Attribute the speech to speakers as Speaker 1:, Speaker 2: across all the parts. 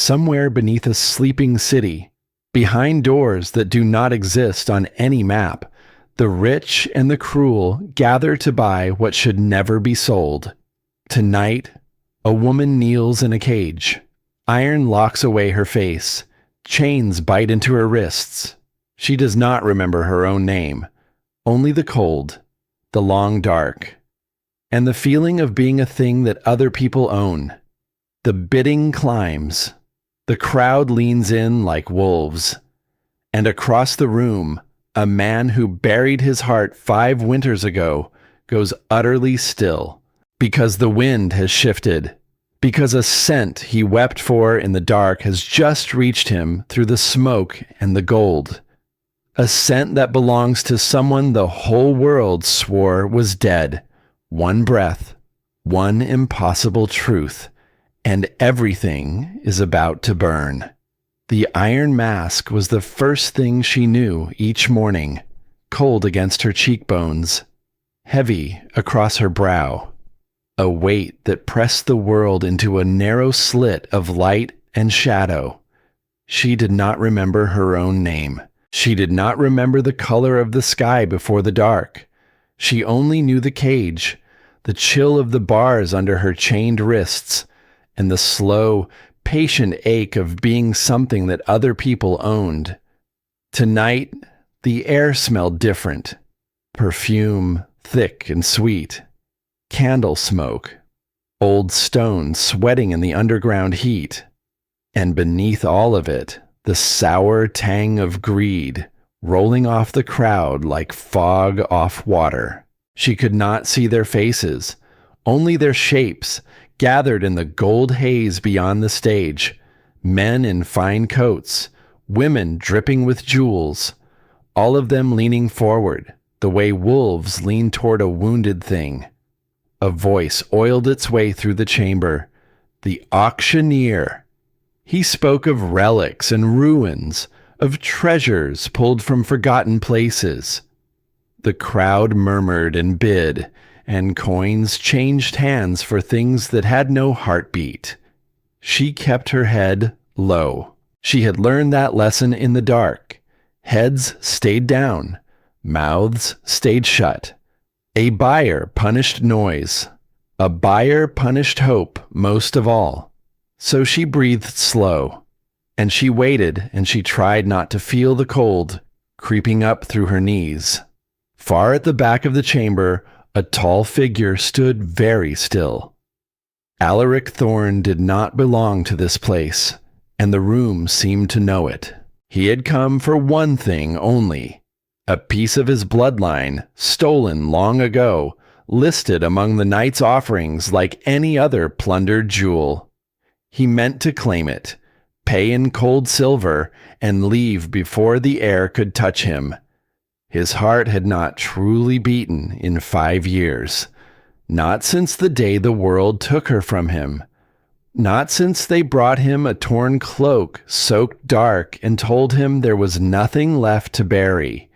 Speaker 1: somewhere beneath a sleeping city, behind doors that do not exist on any map, the rich and the cruel gather to buy what should never be sold. Tonight, a woman kneels in a cage. Iron locks away her face. Chains bite into her wrists. She does not remember her own name, only the cold, the long dark, and the feeling of being a thing that other people own. The bidding climbs. The crowd leans in like wolves. And across the room, a man who buried his heart 5 winters ago goes utterly still, because the wind has shifted, because a scent he wept for in the dark has just reached him through the smoke and the gold. A scent that belongs to someone the whole world swore was dead. One breath, one impossible truth, and everything is about to burn. The iron mask was the first thing she knew each morning, cold against her cheekbones, heavy across her brow, a weight that pressed the world into a narrow slit of light and shadow. She did not remember her own name. She did not remember the color of the sky before the dark. She only knew the cage, the chill of the bars under her chained wrists, and the slow, patient ache of being something that other people owned. Tonight, the air smelled different. Perfume, thick and sweet. Candle smoke. Old stone sweating in the underground heat. And beneath all of it, the sour tang of greed, rolling off the crowd like fog off water. She could not see their faces, only their shapes, gathered in the gold haze beyond the stage, men in fine coats, women dripping with jewels, all of them leaning forward, the way wolves lean toward a wounded thing. A voice oiled its way through the chamber. The auctioneer. He spoke of relics and ruins, of treasures pulled from forgotten places. The crowd murmured and bid, and coins changed hands for things that had no heartbeat. She kept her head low. She had learned that lesson in the dark. Heads stayed down. Mouths stayed shut. A buyer punished noise. A buyer punished hope most of all. So she breathed slow. And she waited, and she tried not to feel the cold creeping up through her knees. Far at the back of the chamber, a tall figure stood very still. Alaric Thorne did not belong to this place, and the room seemed to know it. He had come for one thing only, a piece of his bloodline, stolen long ago, listed among the night's offerings like any other plundered jewel. He meant to claim it, pay in cold silver, and leave before the air could touch him. His heart had not truly beaten in 5 years. Not since the day the world took her from him. Not since they brought him a torn cloak soaked dark and told him there was nothing left to bury.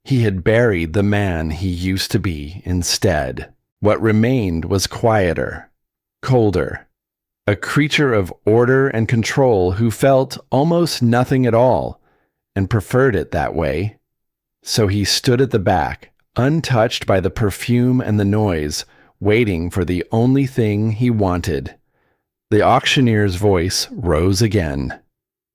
Speaker 1: He had buried the man he used to be instead. What remained was quieter, colder. A creature of order and control who felt almost nothing at all and preferred it that way. So he stood at the back, untouched by the perfume and the noise, waiting for the only thing he wanted. The auctioneer's voice rose again.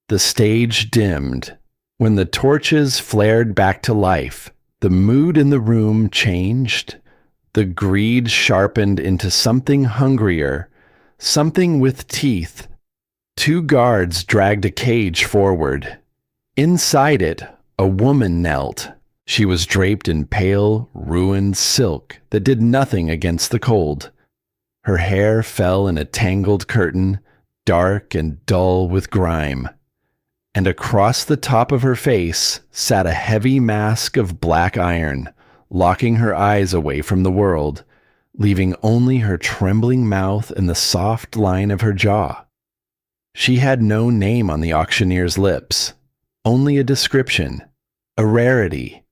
Speaker 1: The stage dimmed. When the torches flared back to life, the mood in the room changed. The greed sharpened into something hungrier, something with teeth. 2 guards dragged a cage forward. Inside it, a woman knelt. She was draped in pale, ruined silk that did nothing against the cold. Her hair fell in a tangled curtain, dark and dull with grime. And across the top of her face sat a heavy mask of black iron, locking her eyes away from the world, leaving only her trembling mouth and the soft line of her jaw. She had no name on the auctioneer's lips, only a description, a rarity,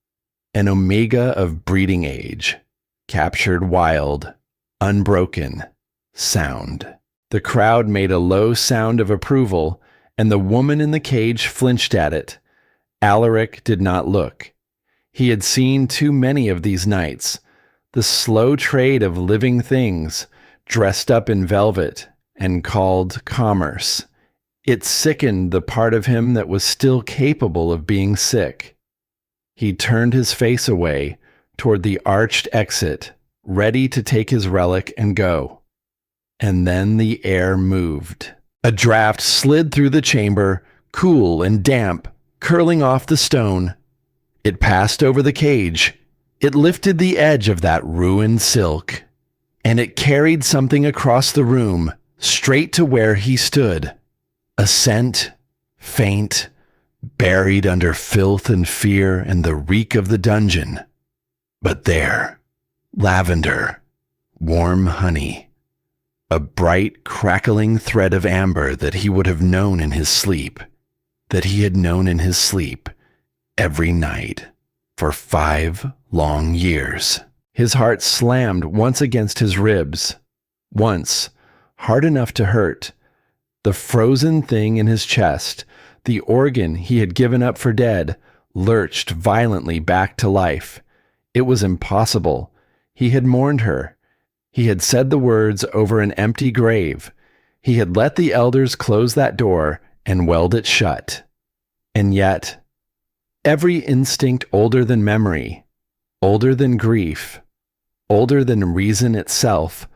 Speaker 1: an omega of breeding age, captured wild, unbroken sound. The crowd made a low sound of approval, and the woman in the cage flinched at it. Alaric did not look. He had seen too many of these nights, the slow trade of living things, dressed up in velvet and called commerce. It sickened the part of him that was still capable of being sick. He turned his face away toward the arched exit, ready to take his relic and go. And then the air moved. A draft slid through the chamber, cool and damp, curling off the stone. It passed over the cage. It lifted the edge of that ruined silk. And it carried something across the room, straight to where he stood. A scent, faint, buried under filth and fear and the reek of the dungeon. But there, lavender, warm honey, a bright, crackling thread of amber that he would have known in his sleep, that he had known in his sleep every night for 5 long years. His heart slammed once against his ribs, once, hard enough to hurt. The frozen thing in his chest, the organ he had given up for dead, lurched violently back to life. It was impossible. He had mourned her. He had said the words over an empty grave. He had let the elders close that door and weld it shut. And yet, every instinct older than memory, older than grief, older than reason itself,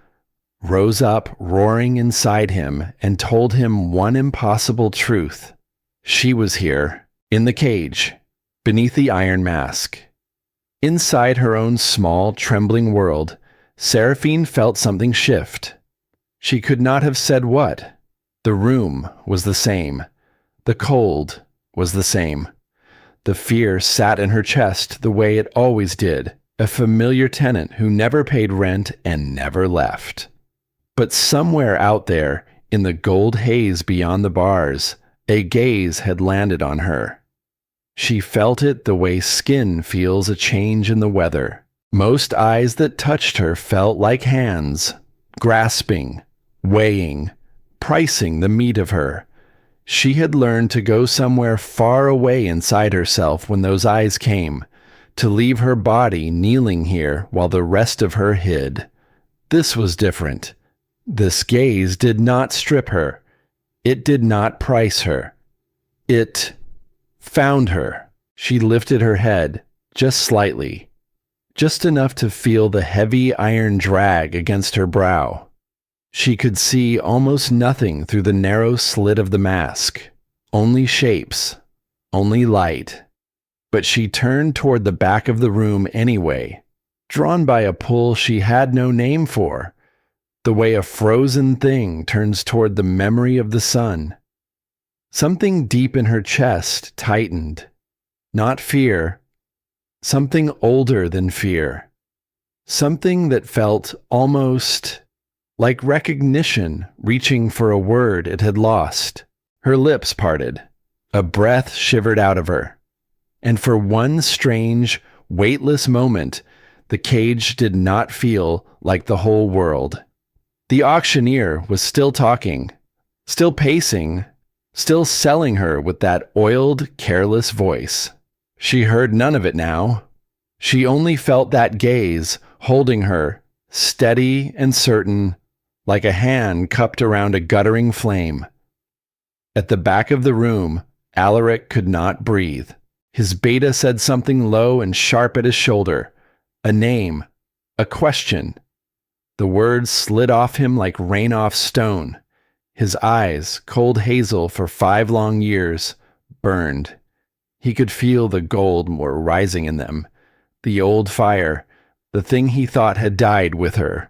Speaker 1: rose up roaring inside him and told him one impossible truth. She was here, in the cage, beneath the iron mask. Inside her own small, trembling world, Seraphine felt something shift. She could not have said what. The room was the same. The cold was the same. The fear sat in her chest the way it always did, a familiar tenant who never paid rent and never left. But somewhere out there, in the gold haze beyond the bars, a gaze had landed on her. She felt it the way skin feels a change in the weather. Most eyes that touched her felt like hands, grasping, weighing, pricing the meat of her. She had learned to go somewhere far away inside herself when those eyes came, to leave her body kneeling here while the rest of her hid. This was different. This gaze did not strip her. It did not price her. It found her. She lifted her head, just slightly, just enough to feel the heavy iron drag against her brow. She could see almost nothing through the narrow slit of the mask, only shapes, only light. But she turned toward the back of the room anyway, drawn by a pull she had no name for, the way a frozen thing turns toward the memory of the sun. Something deep in her chest tightened. Not fear. Something older than fear. Something that felt almost like recognition reaching for a word it had lost. Her lips parted. A breath shivered out of her. And for one strange, weightless moment, the cage did not feel like the whole world. The auctioneer was still talking, still pacing, still selling her with that oiled, careless voice. She heard none of it now. She only felt that gaze holding her, steady and certain, like a hand cupped around a guttering flame. At the back of the room, Alaric could not breathe. His beta said something low and sharp at his shoulder. A name. A question. The words slid off him like rain off stone. His eyes, cold hazel for 5 long years, burned. He could feel the gold more rising in them. The old fire, the thing he thought had died with her.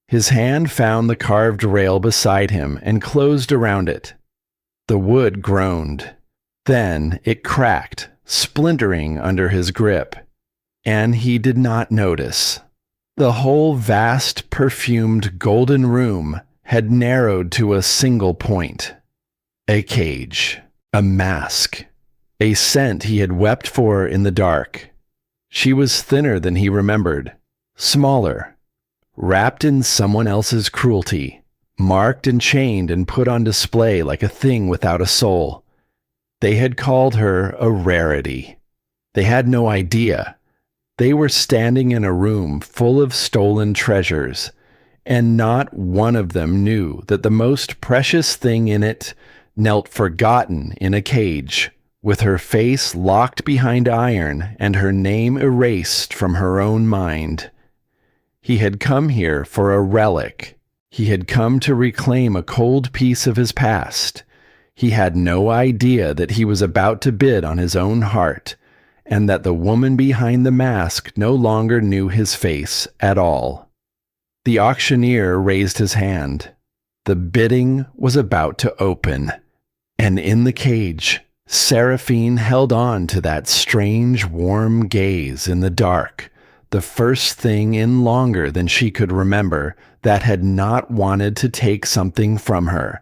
Speaker 1: His hand found the carved rail beside him and closed around it. The wood groaned. Then it cracked, splintering under his grip. And he did not notice. The whole vast, perfumed golden room had narrowed to a single point. A cage. A mask. A scent he had wept for in the dark. She was thinner than he remembered. Smaller. Wrapped in someone else's cruelty. marked and chained and put on display like a thing without a soul. They had called her a rarity. They had no idea. They were standing in a room full of stolen treasures, and not one of them knew that the most precious thing in it knelt forgotten in a cage, with her face locked behind iron and her name erased from her own mind. He had come here for a relic. He had come to reclaim a cold piece of his past. He had no idea that he was about to bid on his own heart, and that the woman behind the mask no longer knew his face at all. The auctioneer raised his hand. The bidding was about to open, and in the cage, Seraphine held on to that strange, warm gaze in the dark, the first thing in longer than she could remember that had not wanted to take something from her.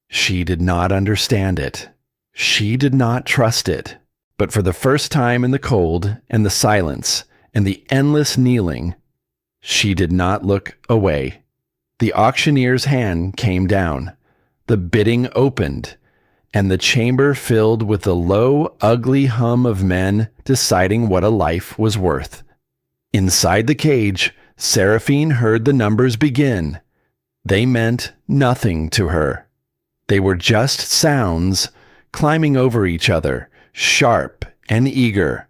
Speaker 1: She did not understand it. She did not trust it. But for the first time in the cold and the silence and the endless kneeling, she did not look away. The auctioneer's hand came down. The bidding opened, and the chamber filled with the low, ugly hum of men deciding what a life was worth. Inside the cage, Seraphine heard the numbers begin. They meant nothing to her. They were just sounds climbing over each other, sharp and eager.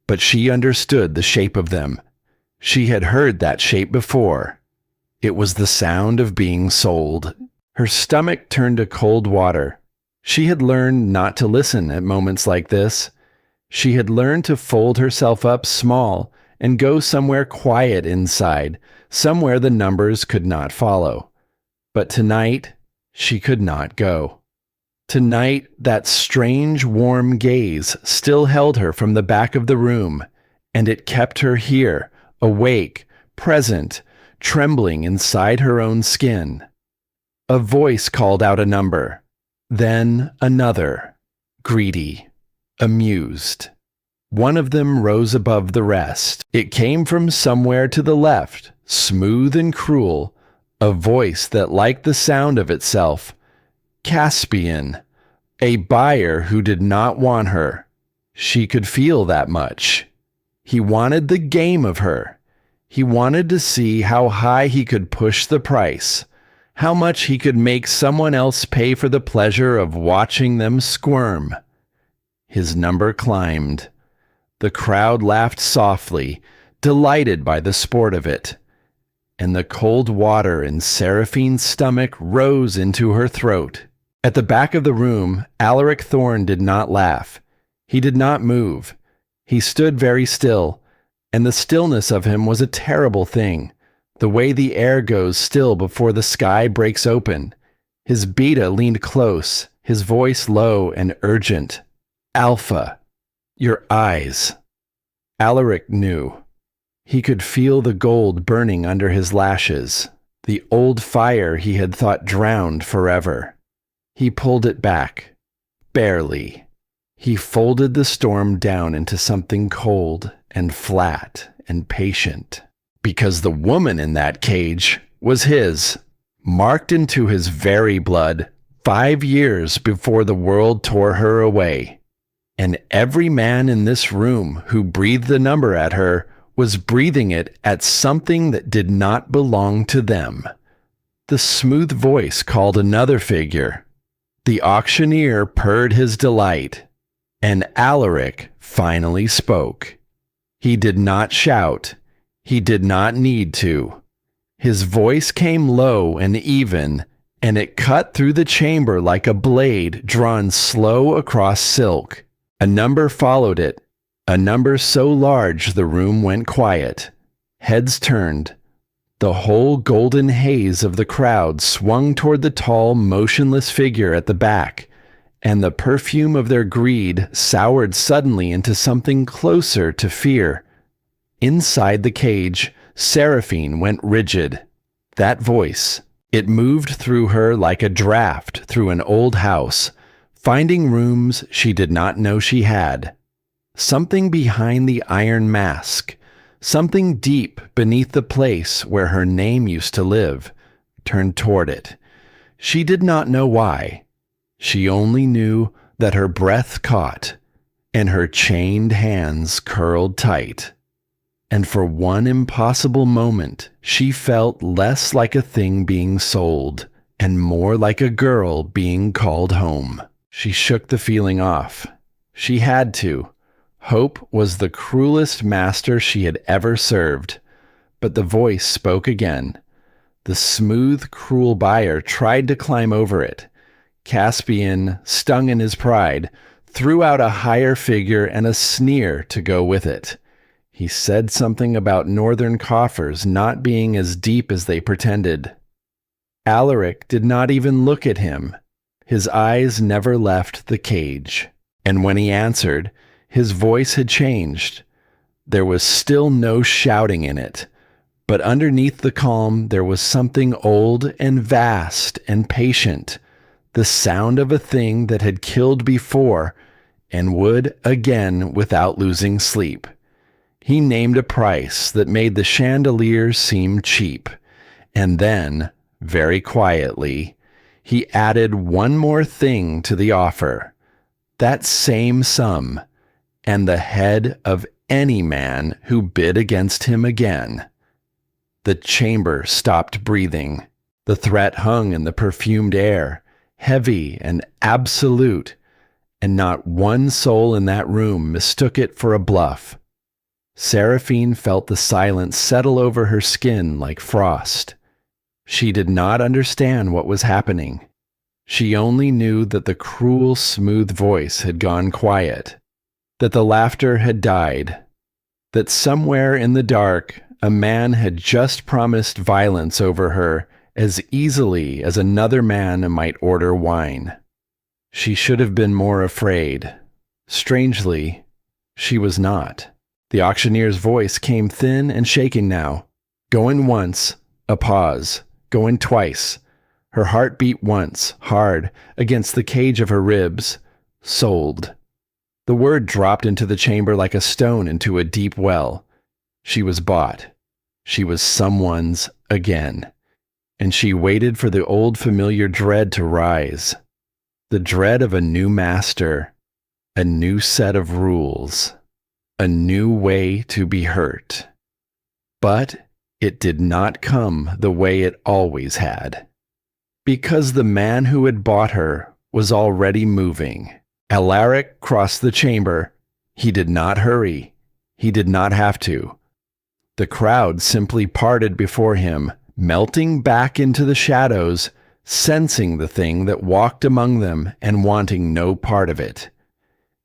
Speaker 1: But she understood the shape of them. She had heard that shape before. It was the sound of being sold. Her stomach turned to cold water. She had learned not to listen at moments like this. She had learned to fold herself up small and go somewhere quiet inside, somewhere the numbers could not follow. But tonight, she could not go. Tonight, that strange, warm gaze still held her from the back of the room, and it kept her here, awake, present, trembling inside her own skin. A voice called out a number, then another, greedy, amused. One of them rose above the rest. It came from somewhere to the left, smooth and cruel, a voice that liked the sound of itself. Caspian, a buyer who did not want her. She could feel that much. He wanted the game of her. He wanted to see how high he could push the price, how much he could make someone else pay for the pleasure of watching them squirm. His number climbed. The crowd laughed softly, delighted by the sport of it, and the cold water in Seraphine's stomach rose into her throat. At the back of the room, Alaric Thorne did not laugh. He did not move. He stood very still, and the stillness of him was a terrible thing, the way the air goes still before the sky breaks open. His beta leaned close, his voice low and urgent. Alpha, your eyes. Alaric knew. He could feel the gold burning under his lashes, the old fire he had thought drowned forever. He pulled it back, barely. He folded the storm down into something cold and flat and patient, because the woman in that cage was his, marked into his very blood 5 years before the world tore her away. And every man in this room who breathed the number at her was breathing it at something that did not belong to them. The smooth voice called another figure. The auctioneer purred his delight, and Alaric finally spoke. He did not shout. He did not need to. His voice came low and even, and it cut through the chamber like a blade drawn slow across silk. A number followed it, a number so large the room went quiet. Heads turned. The whole golden haze of the crowd swung toward the tall, motionless figure at the back, and the perfume of their greed soured suddenly into something closer to fear. Inside the cage, Seraphine went rigid. That voice, it moved through her like a draft through an old house, finding rooms she did not know she had. Something behind the iron mask, something deep beneath the place where her name used to live, turned toward it, She did not know why. She only knew that her breath caught and her chained hands curled tight. And for one impossible moment, she felt less like a thing being sold and more like a girl being called home. She shook the feeling off. She had to. Hope was the cruelest master she had ever served. But the voice spoke again. The smooth, cruel buyer tried to climb over it. Caspian, stung in his pride, threw out a higher figure and a sneer to go with it. He said something about northern coffers not being as deep as they pretended. Alaric did not even look at him. His eyes never left the cage. And when he answered, his voice had changed. There was still no shouting in it. But underneath the calm, there was something old and vast and patient. The sound of a thing that had killed before and would again without losing sleep. He named a price that made the chandeliers seem cheap, and then, very quietly, he added one more thing to the offer, that same sum, and the head of any man who bid against him again. The chamber stopped breathing. The threat hung in the perfumed air, heavy and absolute, and not one soul in that room mistook it for a bluff. Seraphine felt the silence settle over her skin like frost. She did not understand what was happening. She only knew that the cruel, smooth voice had gone quiet, that the laughter had died, that somewhere in the dark a man had just promised violence over her as easily as another man might order wine. She should have been more afraid. Strangely, she was not. The auctioneer's voice came thin and shaking now. Going once, a pause. Going twice. Her heart beat once, hard, against the cage of her ribs. Sold. The word dropped into the chamber like a stone into a deep well. She was bought. She was someone's again. And she waited for the old familiar dread to rise. The dread of a new master. A new set of rules. A new way to be hurt. But it did not come the way it always had. Because the man who had bought her was already moving. Alaric crossed the chamber. He did not hurry. He did not have to. The crowd simply parted before him, melting back into the shadows, sensing the thing that walked among them and wanting no part of it.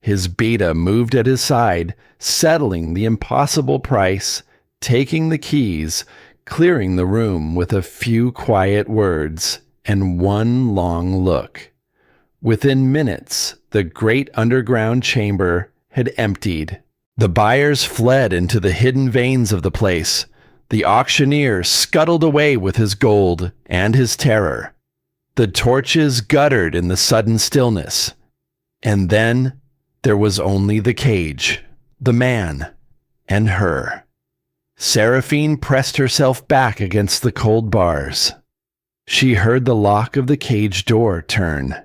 Speaker 1: His beta moved at his side, settling the impossible price, taking the keys, clearing the room with a few quiet words and one long look. Within minutes, the great underground chamber had emptied. The buyers fled into the hidden veins of the place. The auctioneer scuttled away with his gold and his terror. The torches guttered in the sudden stillness. And then there was only the cage, the man, and her. Seraphine pressed herself back against the cold bars. She heard the lock of the cage door turn.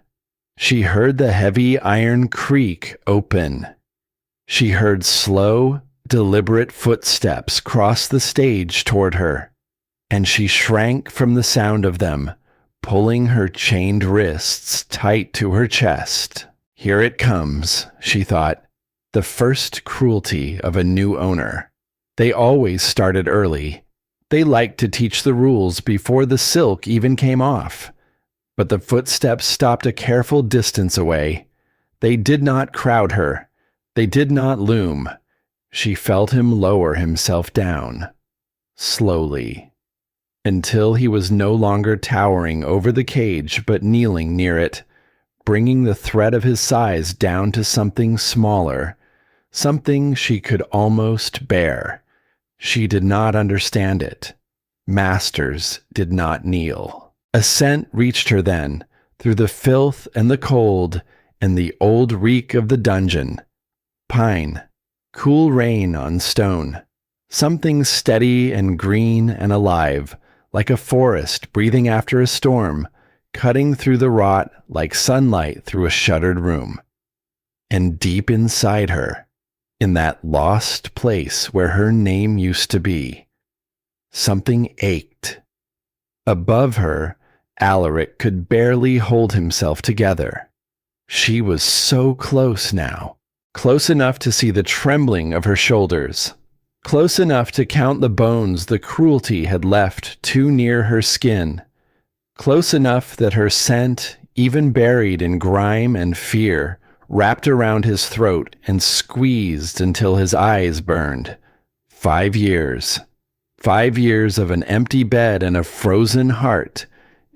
Speaker 1: She heard the heavy iron creak open. She heard slow, deliberate footsteps cross the stage toward her, and she shrank from the sound of them, pulling her chained wrists tight to her chest. Here it comes, she thought, the first cruelty of a new owner. They always started early. They liked to teach the rules before the silk even came off. But the footsteps stopped a careful distance away. They did not crowd her. They did not loom. She felt him lower himself down, slowly, until he was no longer towering over the cage but kneeling near it, bringing the threat of his size down to something smaller, something she could almost bear. She did not understand it. Masters did not kneel. A scent reached her then, through the filth and the cold and the old reek of the dungeon. Pine, cool rain on stone, something steady and green and alive, like a forest breathing after a storm, cutting through the rot like sunlight through a shuttered room. And deep inside her, in that lost place where her name used to be, something ached. Above her, Alaric could barely hold himself together. She was so close now, close enough to see the trembling of her shoulders, close enough to count the bones the cruelty had left too near her skin, close enough that her scent, even buried in grime and fear, wrapped around his throat and squeezed until his eyes burned. 5 years. 5 years of an empty bed and a frozen heart,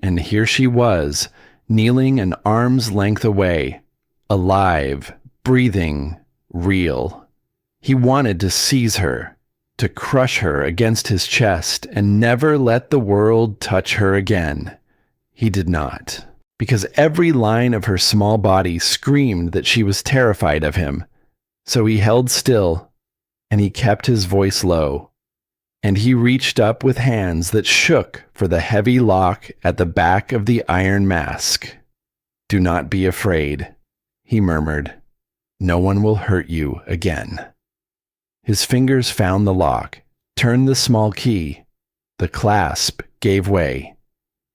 Speaker 1: and here she was, kneeling an arm's length away, alive, breathing, real. He wanted to seize her, to crush her against his chest and never let the world touch her again. He did not, because every line of her small body screamed that she was terrified of him. So he held still, and he kept his voice low, and he reached up with hands that shook for the heavy lock at the back of the iron mask. "Do not be afraid," he murmured. "No one will hurt you again." His fingers found the lock, turned the small key. The clasp gave way.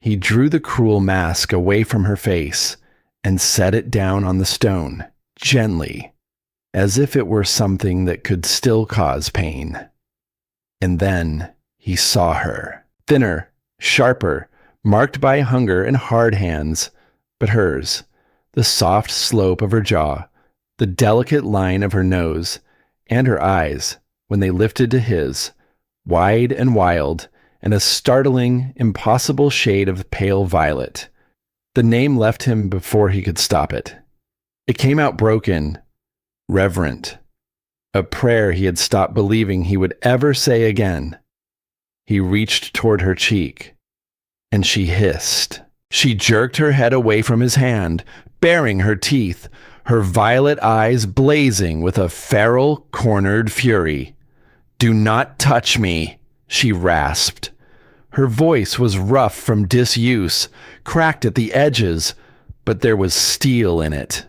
Speaker 1: He drew the cruel mask away from her face and set it down on the stone, gently, as if it were something that could still cause pain. And then he saw her, thinner, sharper, marked by hunger and hard hands, but hers, the soft slope of her jaw, the delicate line of her nose, and her eyes, when they lifted to his, wide and wild, and a startling, impossible shade of pale violet. The name left him before he could stop it. It came out broken, reverent, a prayer he had stopped believing he would ever say again. He reached toward her cheek, and she hissed. She jerked her head away from his hand, baring her teeth, her violet eyes blazing with a feral, cornered fury. "Do not touch me," she rasped. Her voice was rough from disuse, cracked at the edges, but there was steel in it.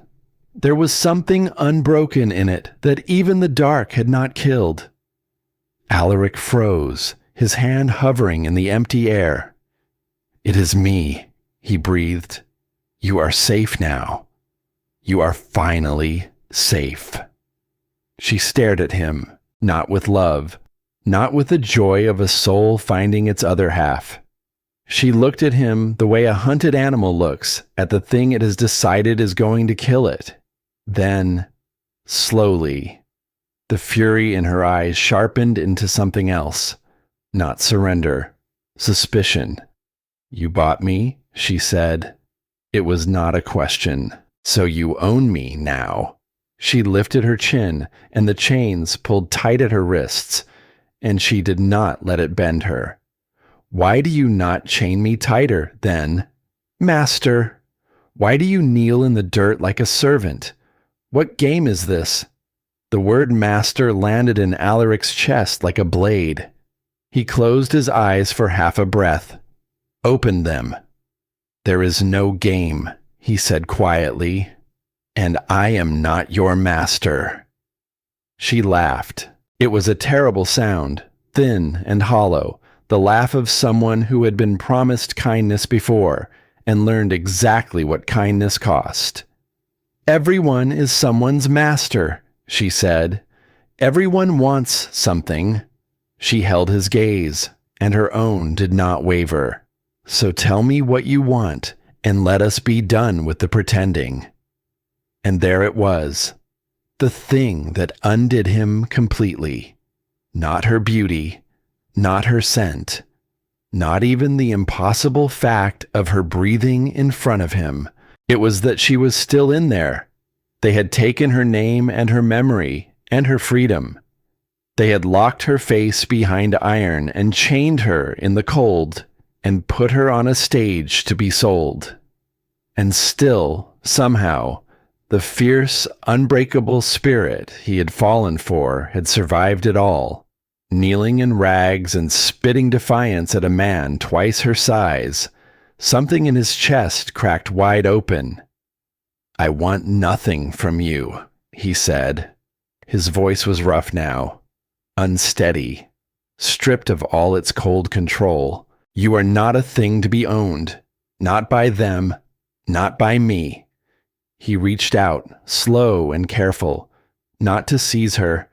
Speaker 1: There was something unbroken in it that even the dark had not killed. Alaric froze, his hand hovering in the empty air. "It is me," he breathed. "You are safe now. You are finally safe." She stared at him, not with love, not with the joy of a soul finding its other half. She looked at him the way a hunted animal looks at the thing it has decided is going to kill it. Then, slowly, the fury in her eyes sharpened into something else, not surrender, suspicion. "You bought me," she said. It was not a question. "So you own me now." She lifted her chin, and the chains pulled tight at her wrists, and she did not let it bend her. "Why do you not chain me tighter, then? Master, why do you kneel in the dirt like a servant? What game is this?" The word master landed in Alaric's chest like a blade. He closed his eyes for half a breath. "Open them." "There is no game," he said quietly, "and I am not your master." She laughed. It was a terrible sound, thin and hollow, the laugh of someone who had been promised kindness before and learned exactly what kindness cost. "Everyone is someone's master," she said. "Everyone wants something." She held his gaze, and her own did not waver. "So tell me what you want, and let us be done with the pretending." And there it was, the thing that undid him completely. Not her beauty, not her scent, not even the impossible fact of her breathing in front of him. It was that she was still in there. They had taken her name and her memory and her freedom. They had locked her face behind iron and chained her in the cold and put her on a stage to be sold. And still, somehow, the fierce, unbreakable spirit he had fallen for had survived it all, kneeling in rags and spitting defiance at a man twice her size, Something in his chest cracked wide open. "I want nothing from you," he said. His voice was rough now, unsteady, stripped of all its cold control. "You are not a thing to be owned. Not by them, not by me." He reached out, slow and careful, not to seize her,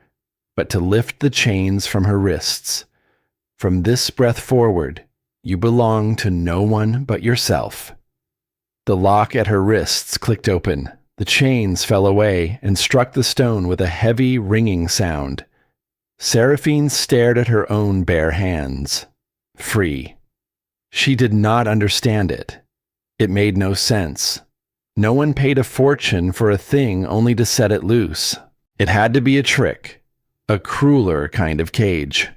Speaker 1: but to lift the chains from her wrists. "From this breath forward, you belong to no one but yourself." The lock at her wrists clicked open. The chains fell away and struck the stone with a heavy, ringing sound. Seraphine stared at her own bare hands. Free. She did not understand it. It made no sense. No one paid a fortune for a thing only to set it loose. It had to be a trick, a crueler kind of cage.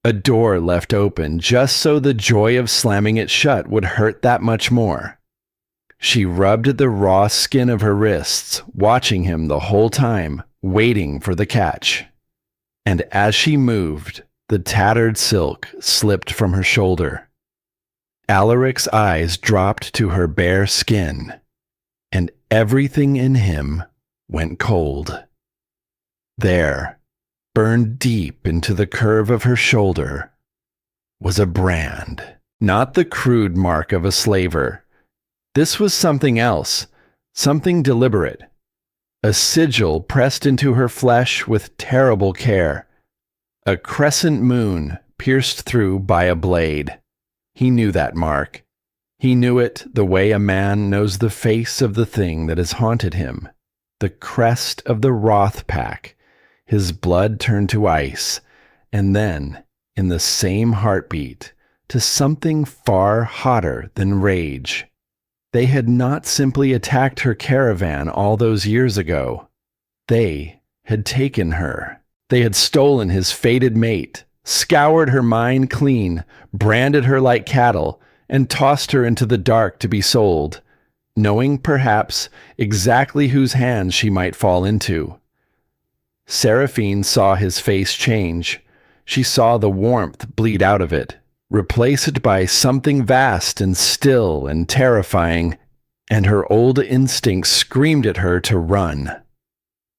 Speaker 1: A door left open just so the joy of slamming it shut would hurt that much more. She rubbed the raw skin of her wrists, watching him the whole time, waiting for the catch. And as she moved, the tattered silk slipped from her shoulder. Alaric's eyes dropped to her bare skin, and everything in him went cold. There, burned deep into the curve of her shoulder, was a brand, not the crude mark of a slaver. This was something else, something deliberate. A sigil pressed into her flesh with terrible care. A crescent moon pierced through by a blade. He knew that mark. He knew it the way a man knows the face of the thing that has haunted him. The crest of the Roth pack. His blood turned to ice, and then, in the same heartbeat, to something far hotter than rage. They had not simply attacked her caravan all those years ago. They had taken her. They had stolen his fated mate, scoured her mind clean, branded her like cattle, and tossed her into the dark to be sold, knowing perhaps exactly whose hands she might fall into. Seraphine saw his face change. She saw the warmth bleed out of it, replaced by something vast and still and terrifying, and her old instinct screamed at her to run.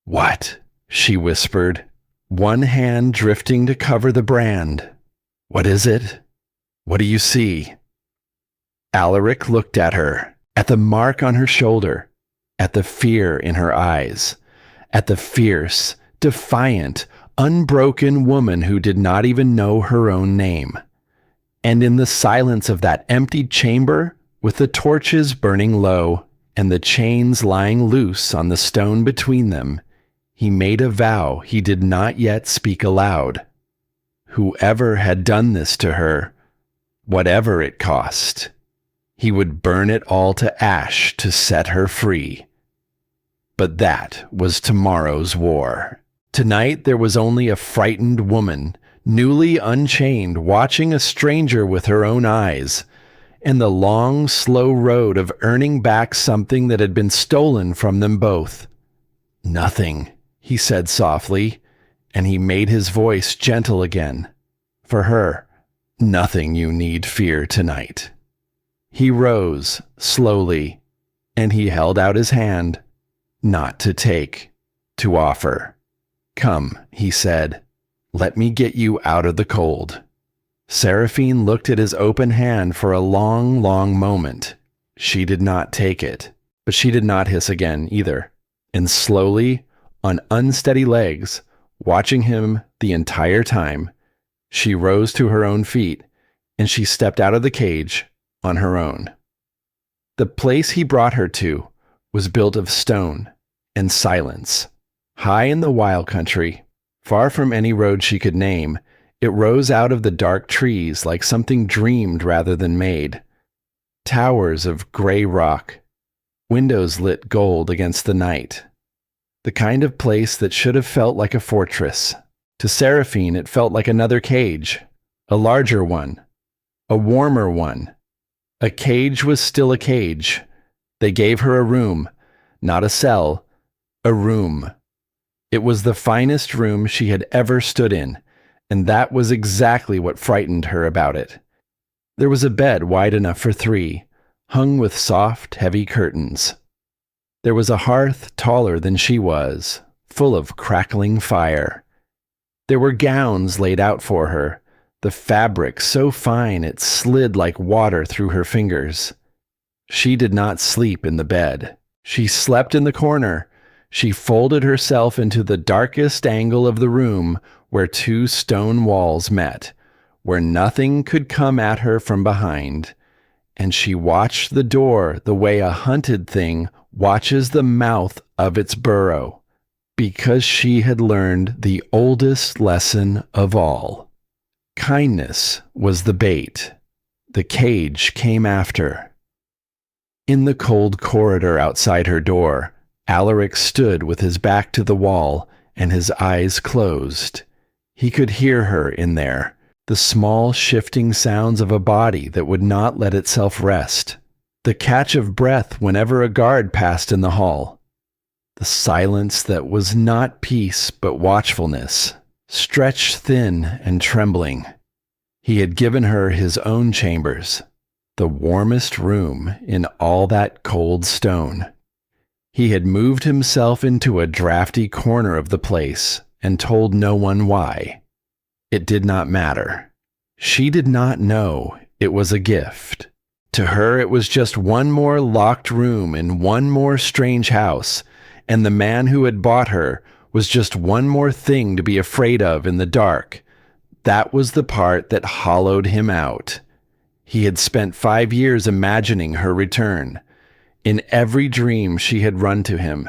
Speaker 1: "What?" she whispered, one hand drifting to cover the brand. "What is it? What do you see?" Alaric looked at her, at the mark on her shoulder, at the fear in her eyes, at the fierce, defiant, unbroken woman who did not even know her own name. And in the silence of that empty chamber, with the torches burning low and the chains lying loose on the stone between them, he made a vow he did not yet speak aloud. Whoever had done this to her, whatever it cost, he would burn it all to ash to set her free. But that was tomorrow's war. Tonight there was only a frightened woman, newly unchained, watching a stranger with her own eyes, and the long, slow road of earning back something that had been stolen from them both. "Nothing," he said softly, and he made his voice gentle again. For her, nothing you need fear tonight. He rose, slowly, and he held out his hand, not to take, to offer. "Come," he said, "let me get you out of the cold." Seraphine looked at his open hand for a long, long moment. She did not take it, but she did not hiss again either. And slowly, on unsteady legs, watching him the entire time, she rose to her own feet, and she stepped out of the cage on her own. The place he brought her to was built of stone and silence. High in the wild country, far from any road she could name, it rose out of the dark trees like something dreamed rather than made. Towers of gray rock, windows lit gold against the night. The kind of place that should have felt like a fortress. To Seraphine it felt like another cage, a larger one, a warmer one. A cage was still a cage. They gave her a room, not a cell, a room. It was the finest room she had ever stood in, and that was exactly what frightened her about it. There was a bed wide enough for 3, hung with soft, heavy curtains. There was a hearth taller than she was, full of crackling fire. There were gowns laid out for her, the fabric so fine it slid like water through her fingers. She did not sleep in the bed. She slept in the corner. She folded herself into the darkest angle of the room where two stone walls met, where nothing could come at her from behind. And she watched the door the way a hunted thing watches the mouth of its burrow, because she had learned the oldest lesson of all. Kindness was the bait. The cage came after. In the cold corridor outside her door, Alaric stood with his back to the wall and his eyes closed. He could hear her in there, the small shifting sounds of a body that would not let itself rest, the catch of breath whenever a guard passed in the hall, the silence that was not peace but watchfulness, stretched thin and trembling. He had given her his own chambers, the warmest room in all that cold stone. He had moved himself into a drafty corner of the place and told no one why. It did not matter. She did not know it was a gift. To her it was just one more locked room in one more strange house, and the man who had bought her was just one more thing to be afraid of in the dark. That was the part that hollowed him out. He had spent 5 years imagining her return. In every dream she had run to him.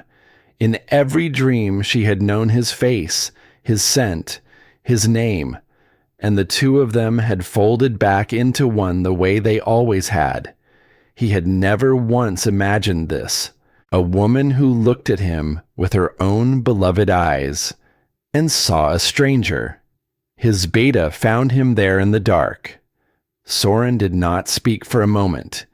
Speaker 1: In every dream she had known his face, his scent, his name, and the two of them had folded back into one the way they always had. He had never once imagined this. A woman who looked at him with her own beloved eyes and saw a stranger. His beta found him there in the dark. Soren did not speak for a moment.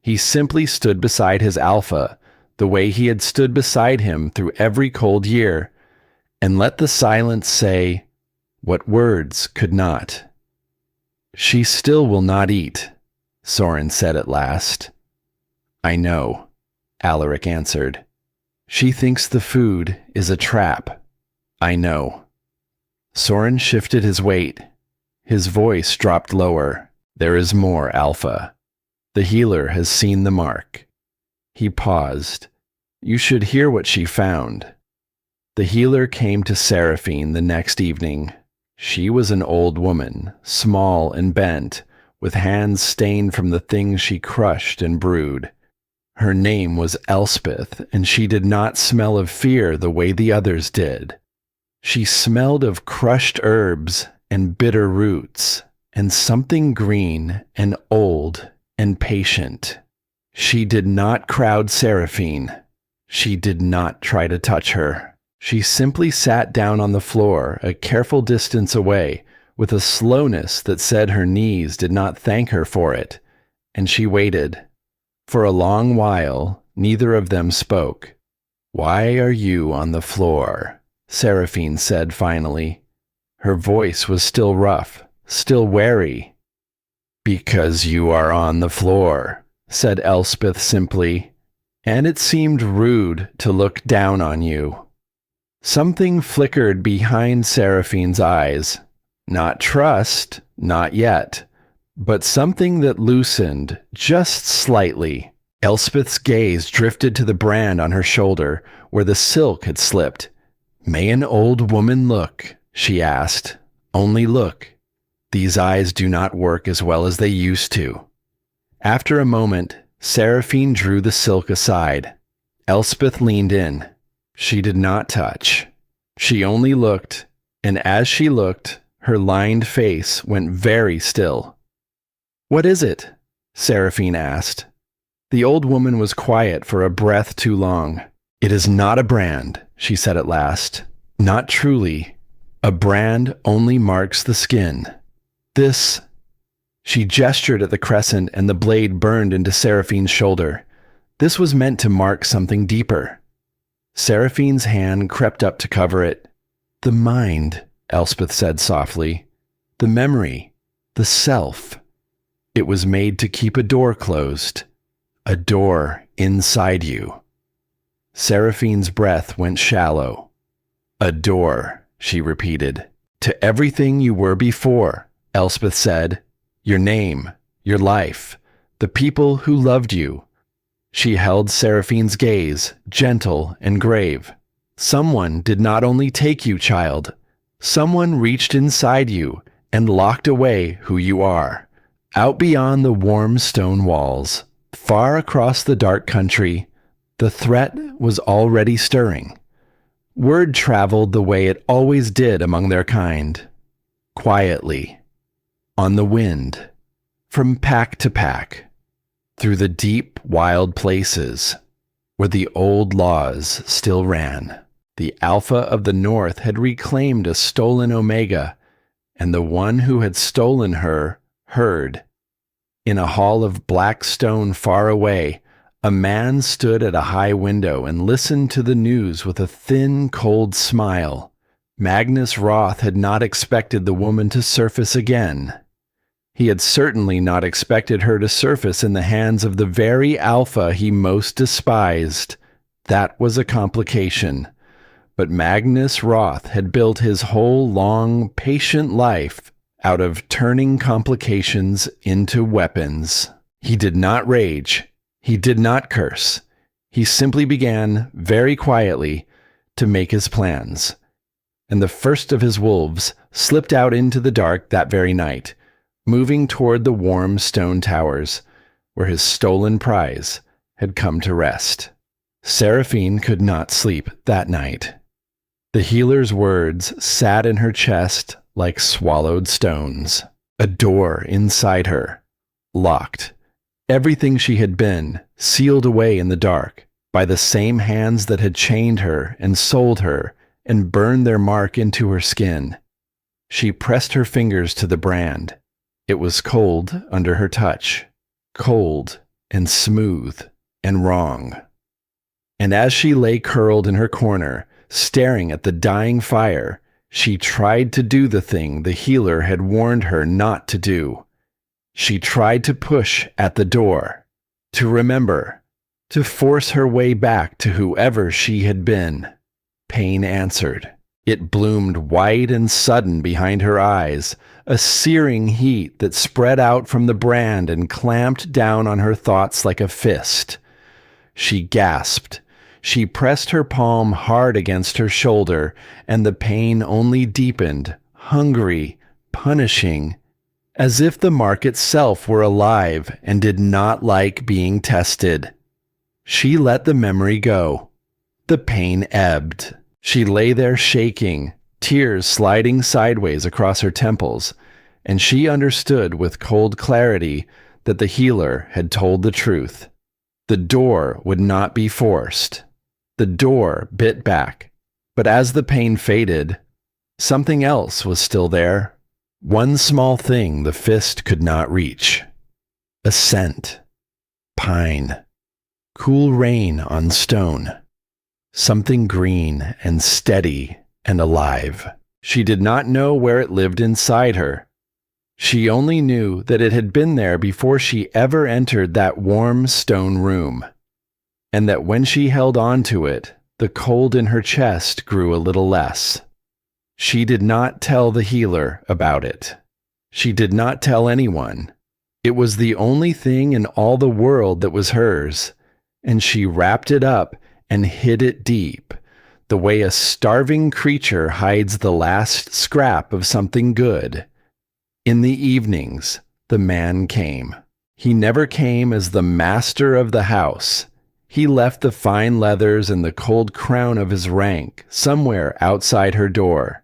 Speaker 1: He simply stood beside his alpha, the way he had stood beside him through every cold year, and let the silence say what words could not. "She still will not eat," Soren said at last. "I know," Alaric answered. "She thinks the food is a trap. I know." Soren shifted his weight. His voice dropped lower. "There is more, Alpha. The healer has seen the mark." He paused. "You should hear what she found." The healer came to Seraphine the next evening. She was an old woman, small and bent, with hands stained from the things she crushed and brewed. Her name was Elspeth, and she did not smell of fear the way the others did. She smelled of crushed herbs and bitter roots, and something green and old and patient. She did not crowd Seraphine. She did not try to touch her. She simply sat down on the floor a careful distance away, with a slowness that said her knees did not thank her for it, and she waited. For a long while, neither of them spoke. "Why are you on the floor?" Seraphine said finally. Her voice was still rough, still wary. "Because you are on the floor," said Elspeth simply, "and it seemed rude to look down on you." Something flickered behind Seraphine's eyes. Not trust, not yet, but something that loosened just slightly. Elspeth's gaze drifted to the brand on her shoulder, where the silk had slipped. "May an old woman look?" she asked. "Only look. These eyes do not work as well as they used to." After a moment, Seraphine drew the silk aside. Elspeth leaned in. She did not touch. She only looked, and as she looked, her lined face went very still. "What is it?" Seraphine asked. The old woman was quiet for a breath too long. "It is not a brand," she said at last. "Not truly. A brand only marks the skin. This..." She gestured at the crescent, and the blade burned into Seraphine's shoulder. This was meant to mark something deeper. Seraphine's hand crept up to cover it. "The mind," Elspeth said softly. "The memory. The self. It was made to keep a door closed. A door inside you. Seraphine's breath went shallow. A door, she repeated. To everything you were before, Elspeth said. Your name, your life, the people who loved you. She held Seraphine's gaze, gentle and grave. Someone did not only take you, child. Someone reached inside you and locked away who you are. Out beyond the warm stone walls, far across the dark country, the threat was already stirring. Word traveled the way it always did among their kind. Quietly. On the wind. From pack to pack. Through the deep, wild places where the old laws still ran. The Alpha of the North had reclaimed a stolen Omega, and the one who had stolen her heard. In a hall of black stone far away, a man stood at a high window and listened to the news with a thin, cold smile. Magnus Roth had not expected the woman to surface again. He had certainly not expected her to surface in the hands of the very Alpha he most despised. That was a complication. But Magnus Roth had built his whole long, patient life out of turning complications into weapons. He did not rage. He did not curse. He simply began, very quietly, to make his plans. And the first of his wolves slipped out into the dark that very night, moving toward the warm stone towers, where his stolen prize had come to rest. Seraphine could not sleep that night. The healer's words sat in her chest like swallowed stones. A door inside her, locked. Everything she had been, sealed away in the dark, by the same hands that had chained her and sold her and burned their mark into her skin. She pressed her fingers to the brand. It was cold under her touch, cold and smooth and wrong. And as she lay curled in her corner, staring at the dying fire, she tried to do the thing the healer had warned her not to do. She tried to push at the door, to remember, to force her way back to whoever she had been. Pain answered. It bloomed white and sudden behind her eyes, a searing heat that spread out from the brand and clamped down on her thoughts like a fist. She gasped. She pressed her palm hard against her shoulder, and the pain only deepened, hungry, punishing, as if the mark itself were alive and did not like being tested. She let the memory go. The pain ebbed. She lay there shaking, tears sliding sideways across her temples, and she understood with cold clarity that the healer had told the truth. The door would not be forced. The door bit back, but as the pain faded, something else was still there. One small thing the fist could not reach. A scent. Pine. Cool rain on stone. Something green and steady and alive. She did not know where it lived inside her. She only knew that it had been there before she ever entered that warm stone room, and that when she held on to it, the cold in her chest grew a little less. She did not tell the healer about it. She did not tell anyone. It was the only thing in all the world that was hers, and she wrapped it up and hid it deep, the way a starving creature hides the last scrap of something good. In the evenings, the man came. He never came as the master of the house. He left the fine leathers and the cold crown of his rank somewhere outside her door.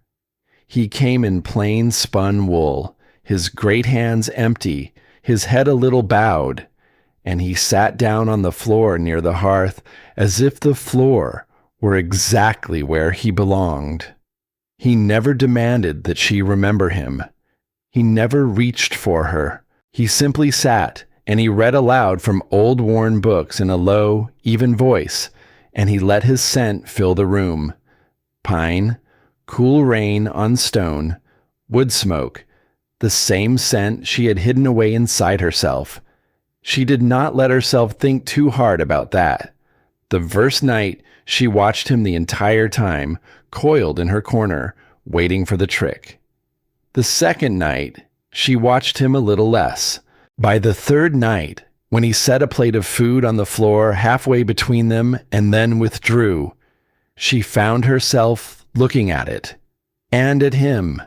Speaker 1: He came in plain spun wool, his great hands empty, his head a little bowed, and he sat down on the floor near the hearth as if the floor were exactly where he belonged. He never demanded that she remember him. He never reached for her. He simply sat, and he read aloud from old worn books in a low, even voice, and he let his scent fill the room. Pine, cool rain on stone, wood smoke, the same scent she had hidden away inside herself. She did not let herself think too hard about that. The first night, she watched him the entire time, coiled in her corner, waiting for the trick. The second night, she watched him a little less. By the third night, when he set a plate of food on the floor halfway between them and then withdrew, she found herself looking at it, and at him,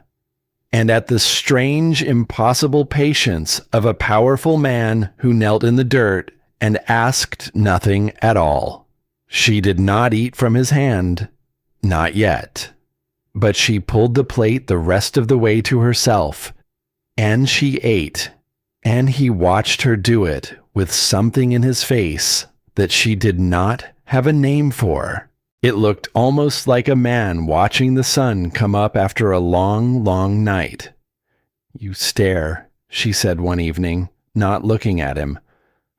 Speaker 1: and at the strange, impossible patience of a powerful man who knelt in the dirt and asked nothing at all. She did not eat from his hand, not yet, but she pulled the plate the rest of the way to herself, and she ate, and he watched her do it with something in his face that she did not have a name for. It looked almost like a man watching the sun come up after a long, long night. "You stare," she said one evening, not looking at him,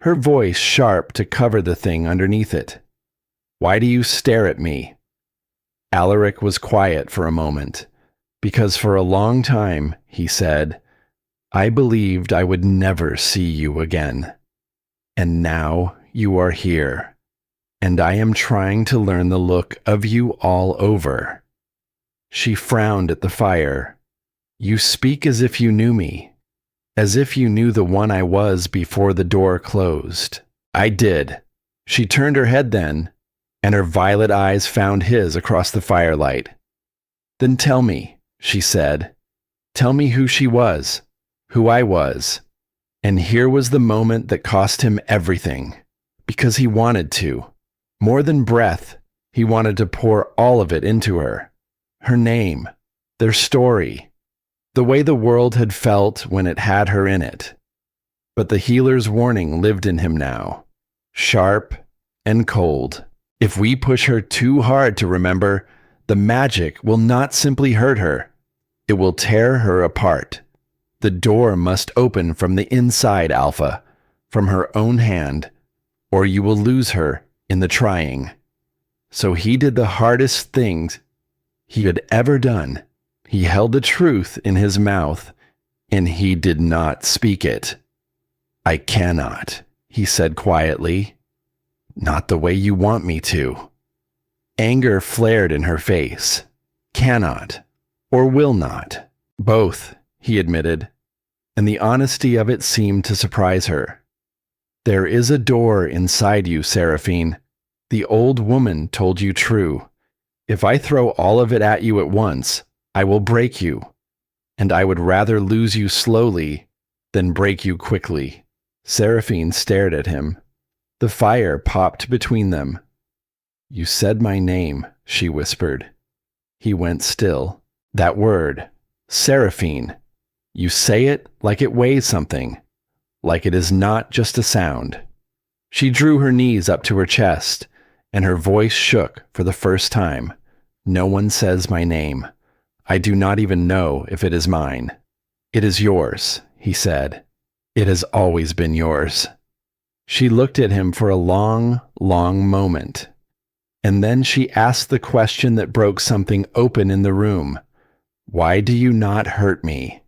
Speaker 1: her voice sharp to cover the thing underneath it. "Why do you stare at me?" Alaric was quiet for a moment, because for a long time, he said, "I believed I would never see you again. And now you are here, and I am trying to learn the look of you all over." She frowned at the fire. "You speak as if you knew me, as if you knew the one I was before the door closed." "I did." She turned her head then, and her violet eyes found his across the firelight. "Then tell me," she said. "Tell me who she was, who I was." And here was the moment that cost him everything, because he wanted to. More than breath, he wanted to pour all of it into her. Her name, their story, the way the world had felt when it had her in it. But the healer's warning lived in him now, sharp and cold. If we push her too hard to remember, the magic will not simply hurt her. It will tear her apart. The door must open from the inside, Alpha, from her own hand, or you will lose her in the trying. So he did the hardest things he had ever done. He held the truth in his mouth, and he did not speak it. "I cannot," he said quietly. "Not the way you want me to." Anger flared in her face. "Cannot, or will not." "Both," he admitted, and the honesty of it seemed to surprise her. "There is a door inside you, Seraphine. The old woman told you true. If I throw all of it at you at once, I will break you, and I would rather lose you slowly than break you quickly." Seraphine stared at him. The fire popped between them. "You said my name," she whispered. He went still. "That word, Seraphine. You say it like it weighs something, like it is not just a sound." She drew her knees up to her chest, and her voice shook for the first time. "No one says my name. I do not even know if it is mine." "It is yours," he said. "It has always been yours." She looked at him for a long, long moment, and then she asked the question that broke something open in the room. "Why do you not hurt me?"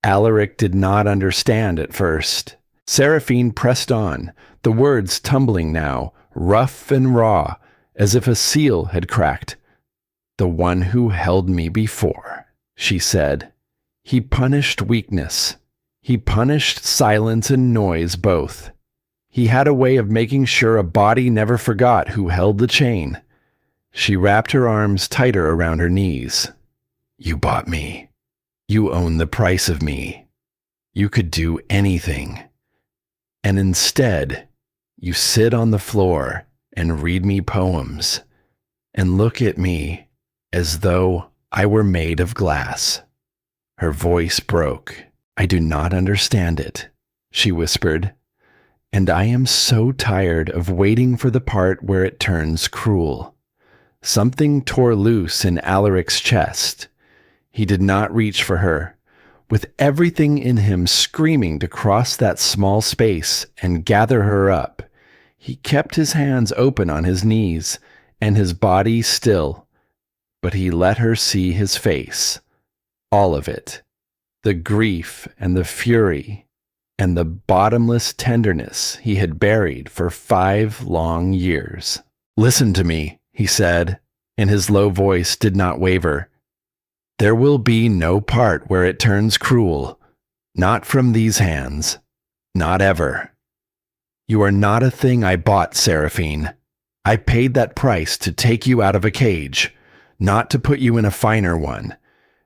Speaker 1: Alaric did not understand at first. Seraphine pressed on, the words tumbling now, rough and raw, as if a seal had cracked. "The one who held me before," she said. "He punished weakness. He punished silence and noise both. He had a way of making sure a body never forgot who held the chain." She wrapped her arms tighter around her knees. "You bought me. You own the price of me. You could do anything. And instead, you sit on the floor and read me poems and look at me as though I were made of glass." Her voice broke. "I do not understand it," she whispered. "And I am so tired of waiting for the part where it turns cruel." Something tore loose in Alaric's chest. He did not reach for her. With everything in him screaming to cross that small space and gather her up, he kept his hands open on his knees and his body still. But he let her see his face. All of it. The grief and the fury and the bottomless tenderness he had buried for 5 long years. "Listen to me," he said, and his low voice did not waver. "There will be no part where it turns cruel, not from these hands, not ever. You are not a thing I bought, Seraphine. I paid that price to take you out of a cage, not to put you in a finer one.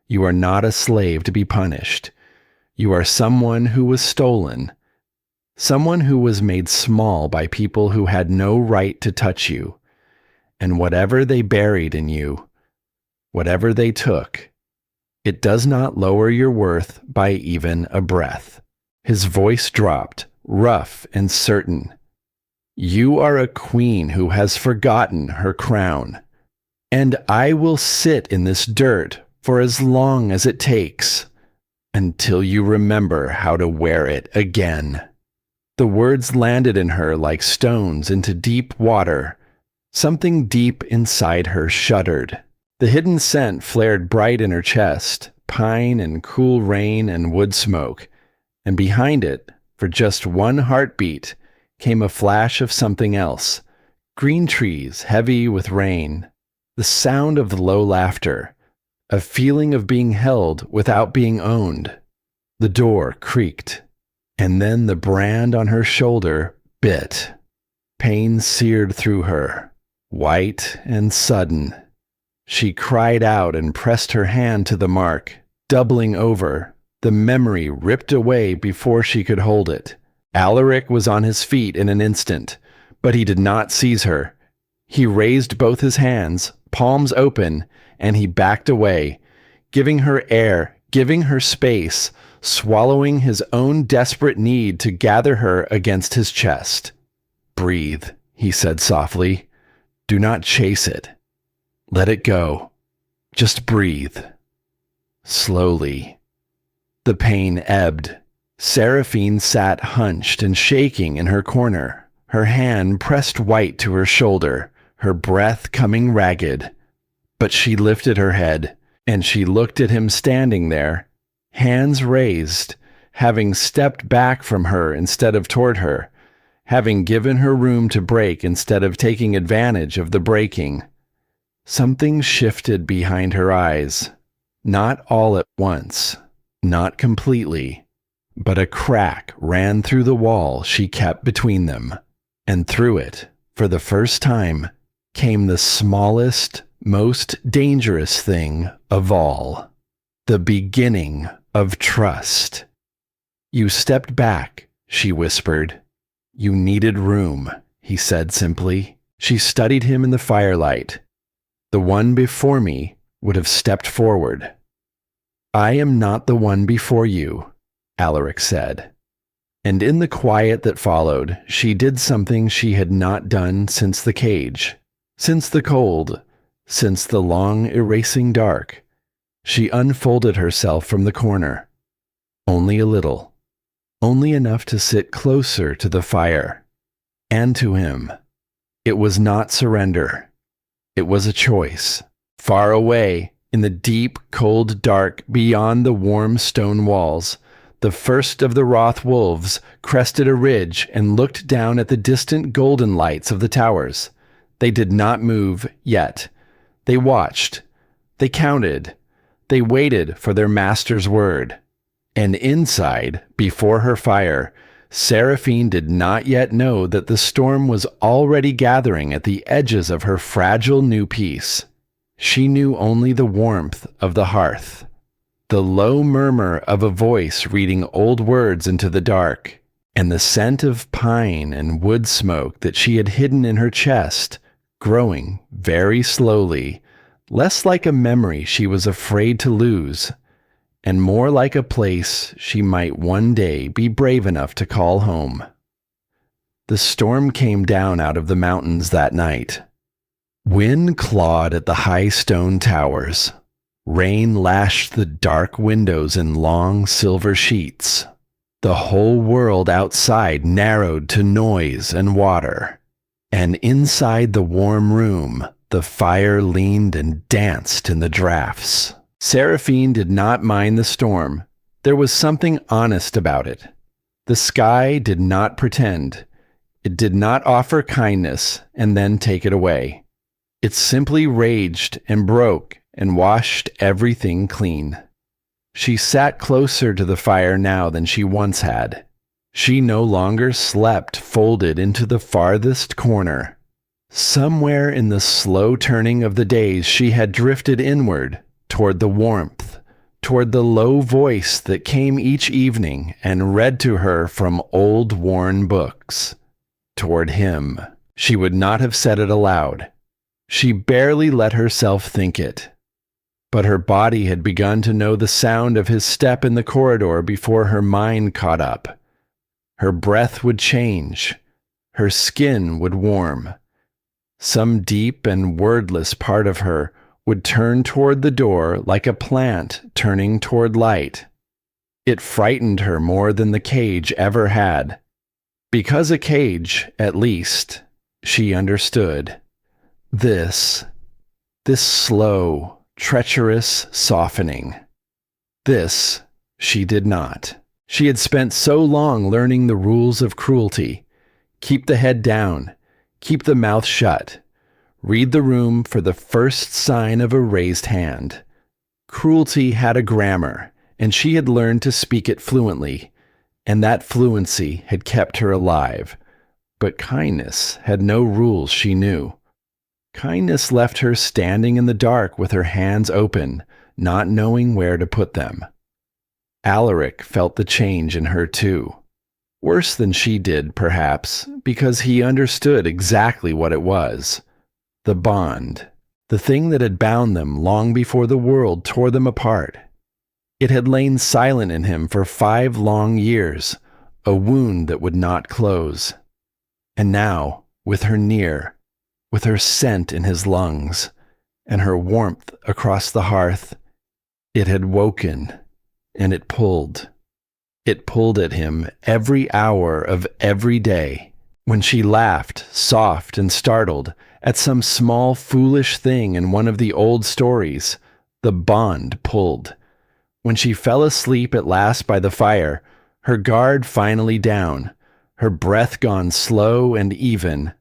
Speaker 1: You are not a slave to be punished. You are someone who was stolen, someone who was made small by people who had no right to touch you. And whatever they buried in you, whatever they took, it does not lower your worth by even a breath." His voice dropped, rough and certain. "You are a queen who has forgotten her crown, and I will sit in this dirt for as long as it takes, until you remember how to wear it again." The words landed in her like stones into deep water. Something deep inside her shuddered. The hidden scent flared bright in her chest, pine and cool rain and wood smoke, and behind it, for just one heartbeat, came a flash of something else. Green trees heavy with rain, the sound of low laughter, a feeling of being held without being owned. The door creaked, and then the brand on her shoulder bit. Pain seared through her, white and sudden. She cried out and pressed her hand to the mark, doubling over, the memory ripped away before she could hold it. Alaric was on his feet in an instant, but he did not seize her. He raised both his hands, palms open, and he backed away, giving her air, giving her space, swallowing his own desperate need to gather her against his chest. "Breathe," he said softly. "Do not chase it. Let it go. Just breathe." Slowly. The pain ebbed. Seraphine sat hunched and shaking in her corner, her hand pressed white to her shoulder, her breath coming ragged. But she lifted her head, and she looked at him standing there, hands raised, having stepped back from her instead of toward her, having given her room to break instead of taking advantage of the breaking. Something shifted behind her eyes, not all at once, not completely, but a crack ran through the wall she kept between them, and through it, for the first time, came the smallest, most dangerous thing of all, the beginning of trust. "You stepped back," she whispered. "You needed room," he said simply. She studied him in the firelight. "The one before me would have stepped forward." "I am not the one before you," Alaric said. And in the quiet that followed, she did something she had not done since the cage, since the cold, since the long erasing dark. She unfolded herself from the corner. Only a little. Only enough to sit closer to the fire. And to him. It was not surrender. It was a choice. Far away, in the deep, cold dark beyond the warm stone walls, the first of the Roth wolves crested a ridge and looked down at the distant golden lights of the towers. They did not move yet. They watched. They counted. They waited for their master's word. And inside, before her fire, Seraphine did not yet know that the storm was already gathering at the edges of her fragile new peace. She knew only the warmth of the hearth, the low murmur of a voice reading old words into the dark, and the scent of pine and wood smoke that she had hidden in her chest, growing very slowly, less like a memory she was afraid to lose, and more like a place she might one day be brave enough to call home. The storm came down out of the mountains that night. Wind clawed at the high stone towers. Rain lashed the dark windows in long silver sheets. The whole world outside narrowed to noise and water. And inside the warm room, the fire leaned and danced in the drafts. Seraphine did not mind the storm. There was something honest about it. The sky did not pretend. It did not offer kindness and then take it away. It simply raged and broke and washed everything clean. She sat closer to the fire now than she once had. She no longer slept folded into the farthest corner. Somewhere in the slow turning of the days she had drifted inward, toward the warmth, toward the low voice that came each evening and read to her from old worn books. Toward him. She would not have said it aloud. She barely let herself think it. But her body had begun to know the sound of his step in the corridor before her mind caught up. Her breath would change. Her skin would warm. Some deep and wordless part of her would turn toward the door like a plant turning toward light. It frightened her more than the cage ever had. Because a cage, at least, she understood. This slow, treacherous softening. This she did not. She had spent so long learning the rules of cruelty. Keep the head down. Keep the mouth shut. Read the room for the first sign of a raised hand. Cruelty had a grammar, and she had learned to speak it fluently, and that fluency had kept her alive. But kindness had no rules she knew. Kindness left her standing in the dark with her hands open, not knowing where to put them. Alaric felt the change in her too. Worse than she did, perhaps, because he understood exactly what it was. The bond, the thing that had bound them long before the world tore them apart. It had lain silent in him for 5 long years, a wound that would not close. And now, with her near, with her scent in his lungs, and her warmth across the hearth, it had woken, and it pulled. It pulled at him every hour of every day, when she laughed, soft and startled, at some small foolish thing in one of the old stories. The bond pulled. When she fell asleep at last by the fire, her guard finally down, her breath gone slow and even,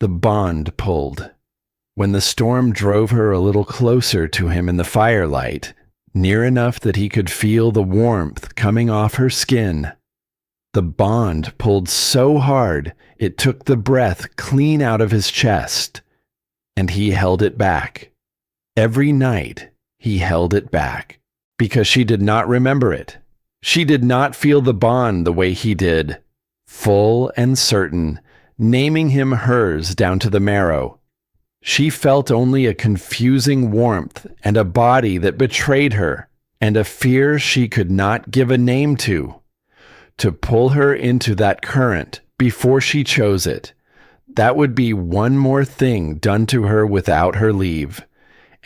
Speaker 1: the bond pulled. When the storm drove her a little closer to him in the firelight, near enough that he could feel the warmth coming off her skin, the bond pulled so hard it took the breath clean out of his chest, and he held it back. Every night he held it back, because she did not remember it. She did not feel the bond the way he did, full and certain, naming him hers down to the marrow. She felt only a confusing warmth and a body that betrayed her, and a fear she could not give a name to pull her into that current before she chose it. That would be one more thing done to her without her leave.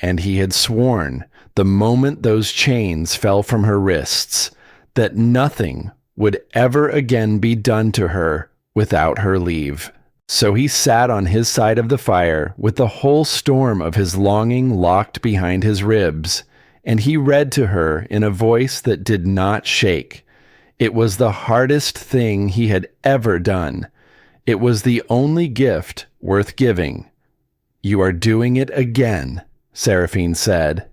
Speaker 1: And he had sworn, the moment those chains fell from her wrists, that nothing would ever again be done to her without her leave. So he sat on his side of the fire with the whole storm of his longing locked behind his ribs, and he read to her in a voice that did not shake. It was the hardest thing he had ever done. It was the only gift worth giving. "You are doing it again," Seraphine said.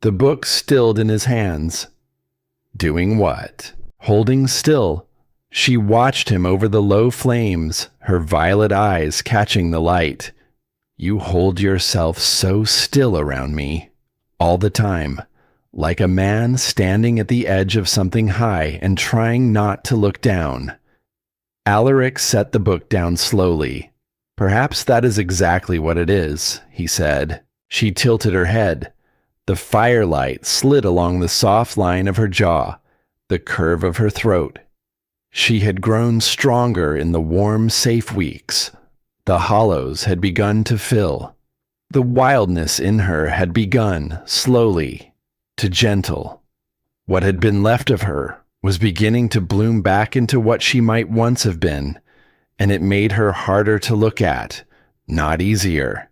Speaker 1: The book stilled in his hands. Doing what? Holding still, she watched him over the low flames, her violet eyes catching the light. "You hold yourself so still around me, all the time, like a man standing at the edge of something high and trying not to look down." Alaric set the book down slowly. "Perhaps that is exactly what it is," he said. She tilted her head. The firelight slid along the soft line of her jaw, the curve of her throat. She had grown stronger in the warm, safe weeks. The hollows had begun to fill. The wildness in her had begun, slowly, to gentle. What had been left of her was beginning to bloom back into what she might once have been, and it made her harder to look at, not easier.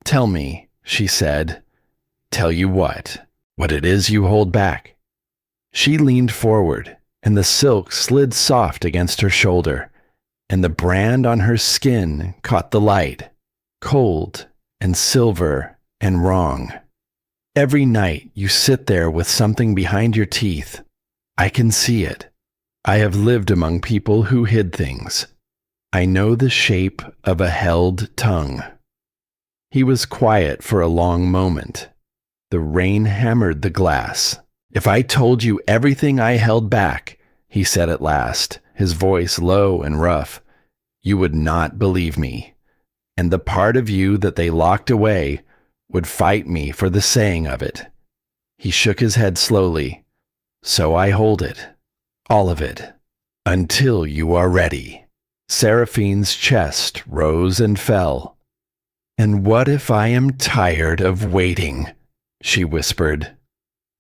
Speaker 1: "Tell me," she said. "Tell you what? What it is you hold back?" She leaned forward. and the silk slid soft against her shoulder, and the brand on her skin caught the light, cold and silver and wrong. Every night you sit there with something behind your teeth. I can see it. I have lived among people who hid things. I know the shape of a held tongue. He was quiet for a long moment. The rain hammered the glass. If I told you everything I held back, he said at last, his voice low and rough, you would not believe me. And the part of you that they locked away would fight me for the saying of it. He shook his head slowly. So I hold it, all of it, until you are ready. Seraphine's chest rose and fell. And what if I am tired of waiting? She whispered.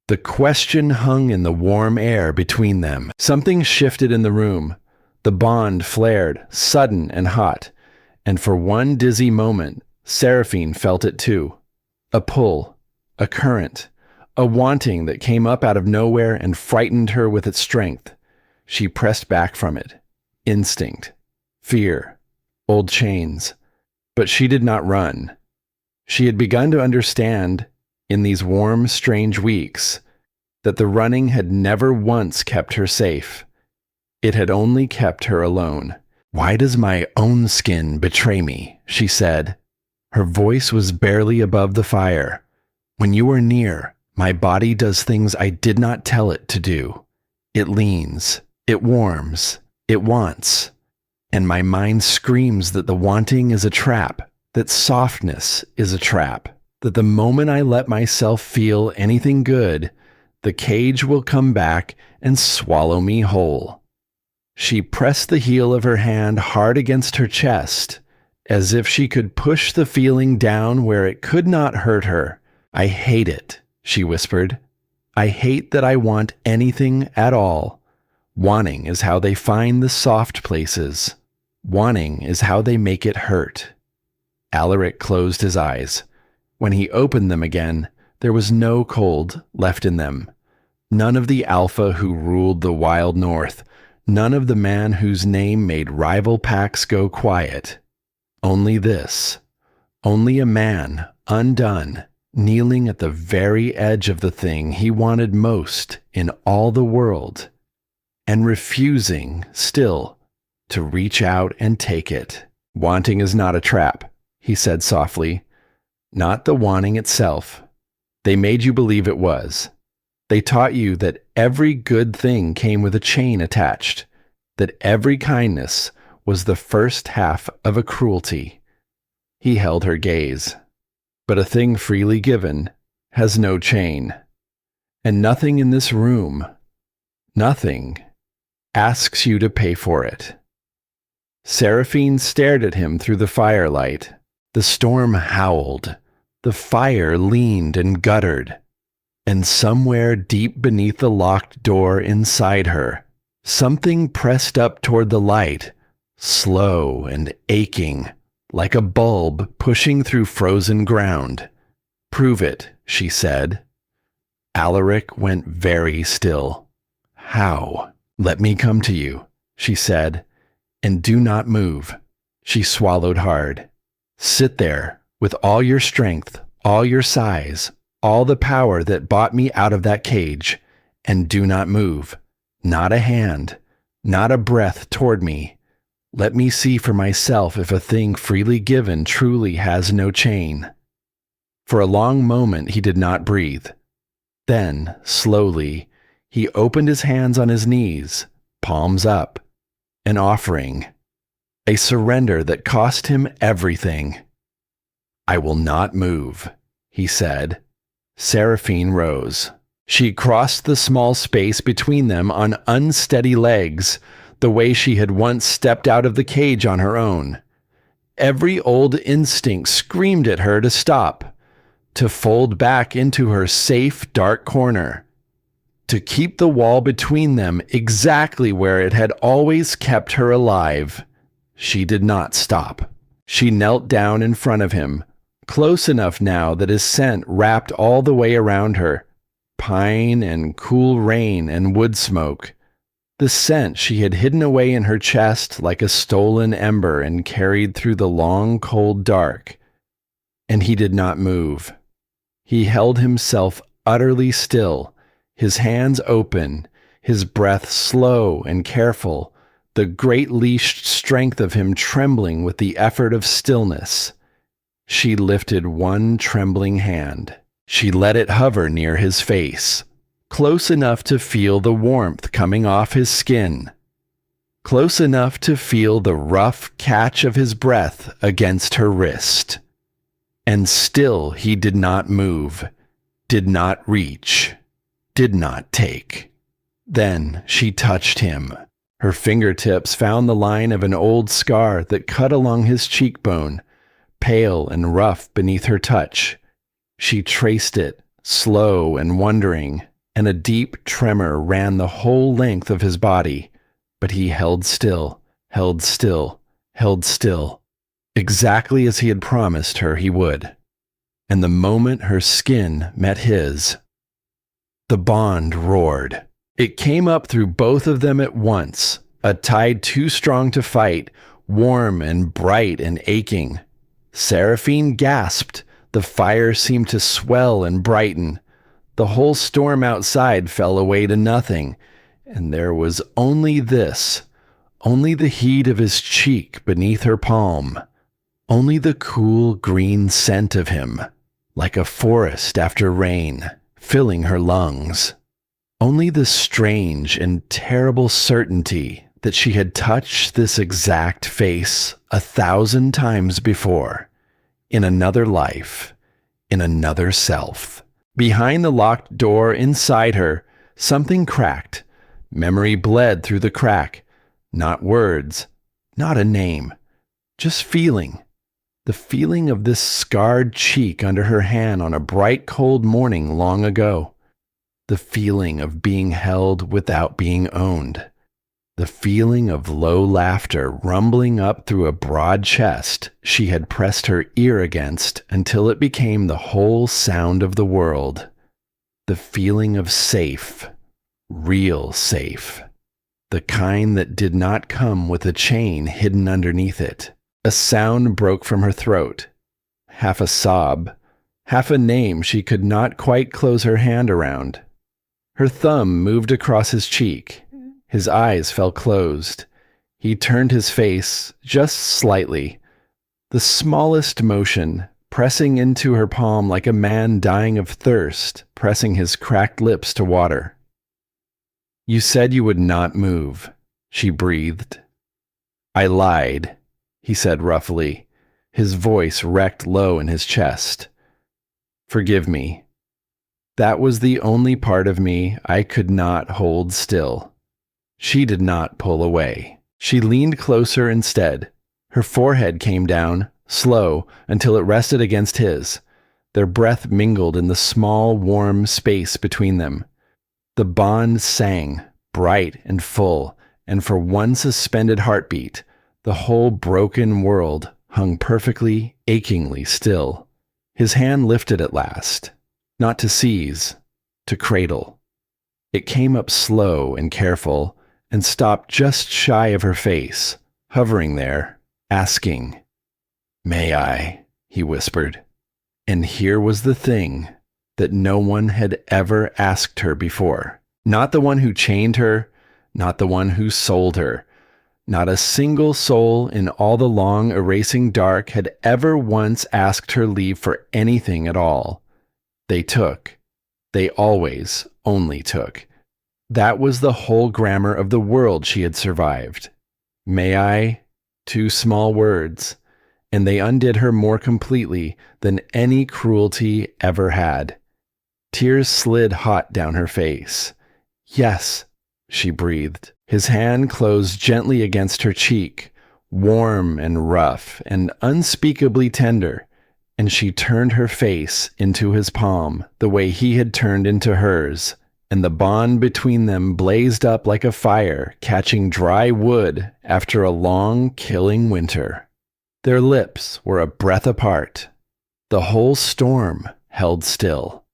Speaker 1: The question hung in the warm air between them. Something shifted in the room. The bond flared, sudden and hot, and for one dizzy moment, Seraphine felt it too. A pull, a current, a wanting that came up out of nowhere and frightened her with its strength. She pressed back from it. Instinct, fear, old chains. But she did not run. She had begun to understand, in these warm, strange weeks, that the running had never once kept her safe. It had only kept her alone. Why does my own skin betray me? She said. Her voice was barely above the fire. When you are near, my body does things I did not tell it to do. It leans, it warms, it wants. And my mind screams that the wanting is a trap, that softness is a trap, that the moment I let myself feel anything good, the cage will come back and swallow me whole. She pressed the heel of her hand hard against her chest, as if she could push the feeling down where it could not hurt her. I hate it, she whispered. I hate that I want anything at all. Wanting is how they find the soft places. Wanting is how they make it hurt. Alaric closed his eyes. When he opened them again, there was no cold left in them. None of the alpha who ruled the wild north. None of the man whose name made rival packs go quiet. Only this. Only a man, undone, kneeling at the very edge of the thing he wanted most in all the world, and refusing, still, to reach out and take it. Wanting is not a trap, he said softly. Not the wanting itself. They made you believe it was. They taught you that every good thing came with a chain attached, that every kindness was the first half of a cruelty. He held her gaze. But a thing freely given has no chain. And nothing in this room, nothing, asks you to pay for it. Seraphine stared at him through the firelight. The storm howled. The fire leaned and guttered. And somewhere deep beneath the locked door inside her, something pressed up toward the light, slow and aching, like a bulb pushing through frozen ground. Prove it, she said. Alaric went very still. How? Let me come to you, she said, and do not move. She swallowed hard. Sit there with all your strength, all your size, all the power that bought me out of that cage, and do not move. Not a hand, not a breath toward me. Let me see for myself if a thing freely given truly has no chain. For a long moment he did not breathe. Then, slowly, he opened his hands on his knees, palms up, an offering, a surrender that cost him everything. I will not move, he said. Seraphine rose. She crossed the small space between them on unsteady legs, the way she had once stepped out of the cage on her own. Every old instinct screamed at her to stop, to fold back into her safe, dark corner, to keep the wall between them exactly where it had always kept her alive. She did not stop. She knelt down in front of him, close enough now that his scent wrapped all the way around her, pine and cool rain and wood smoke. The scent she had hidden away in her chest like a stolen ember and carried through the long, cold dark. And he did not move. He held himself utterly still, his hands open, his breath slow and careful, the great leashed strength of him trembling with the effort of stillness. She lifted one trembling hand. She let it hover near his face, close enough to feel the warmth coming off his skin, close enough to feel the rough catch of his breath against her wrist. And still he did not move, did not reach, did not take. Then she touched him. Her fingertips found the line of an old scar that cut along his cheekbone, pale and rough beneath her touch. She traced it, slow and wondering, and a deep tremor ran the whole length of his body. But he held still, held still, held still, exactly as he had promised her he would. And the moment her skin met his, the bond roared. It came up through both of them at once, a tide too strong to fight, warm and bright and aching. Seraphine gasped. The fire seemed to swell and brighten. The whole storm outside fell away to nothing, and there was only this, only the heat of his cheek beneath her palm, only the cool green scent of him, like a forest after rain, filling her lungs. Only the strange and terrible certainty that she had touched this exact face 1,000 times before, in another life, in another self. Behind the locked door inside her, something cracked. Memory bled through the crack. Not words, not a name, just feeling. The feeling of this scarred cheek under her hand on a bright cold morning long ago. The feeling of being held without being owned. The feeling of low laughter rumbling up through a broad chest she had pressed her ear against until it became the whole sound of the world. The feeling of safe, real safe. The kind that did not come with a chain hidden underneath it. A sound broke from her throat. Half a sob, half a name she could not quite close her hand around. Her thumb moved across his cheek. His eyes fell closed. He turned his face just slightly. The smallest motion, pressing into her palm like a man dying of thirst, pressing his cracked lips to water. "You said you would not move," she breathed. "I lied," he said roughly, his voice wrecked low in his chest. "Forgive me. That was the only part of me I could not hold still." She did not pull away. She leaned closer instead. Her forehead came down, slow, until it rested against his. Their breath mingled in the small, warm space between them. The bond sang, bright and full, and for one suspended heartbeat, the whole broken world hung perfectly, achingly still. His hand lifted at last, not to seize, to cradle. It came up slow and careful, and stopped just shy of her face, hovering there, asking. "May I?" he whispered. And here was the thing that no one had ever asked her before. Not the one who chained her, not the one who sold her. Not a single soul in all the long erasing dark had ever once asked her leave for anything at all. They took. They always only took. That was the whole grammar of the world she had survived. May I? 2 small words, and they undid her more completely than any cruelty ever had. Tears slid hot down her face. "Yes," she breathed. His hand closed gently against her cheek, warm and rough and unspeakably tender, and she turned her face into his palm the way he had turned into hers, and the bond between them blazed up like a fire catching dry wood after a long, killing winter. Their lips were a breath apart. The whole storm held still.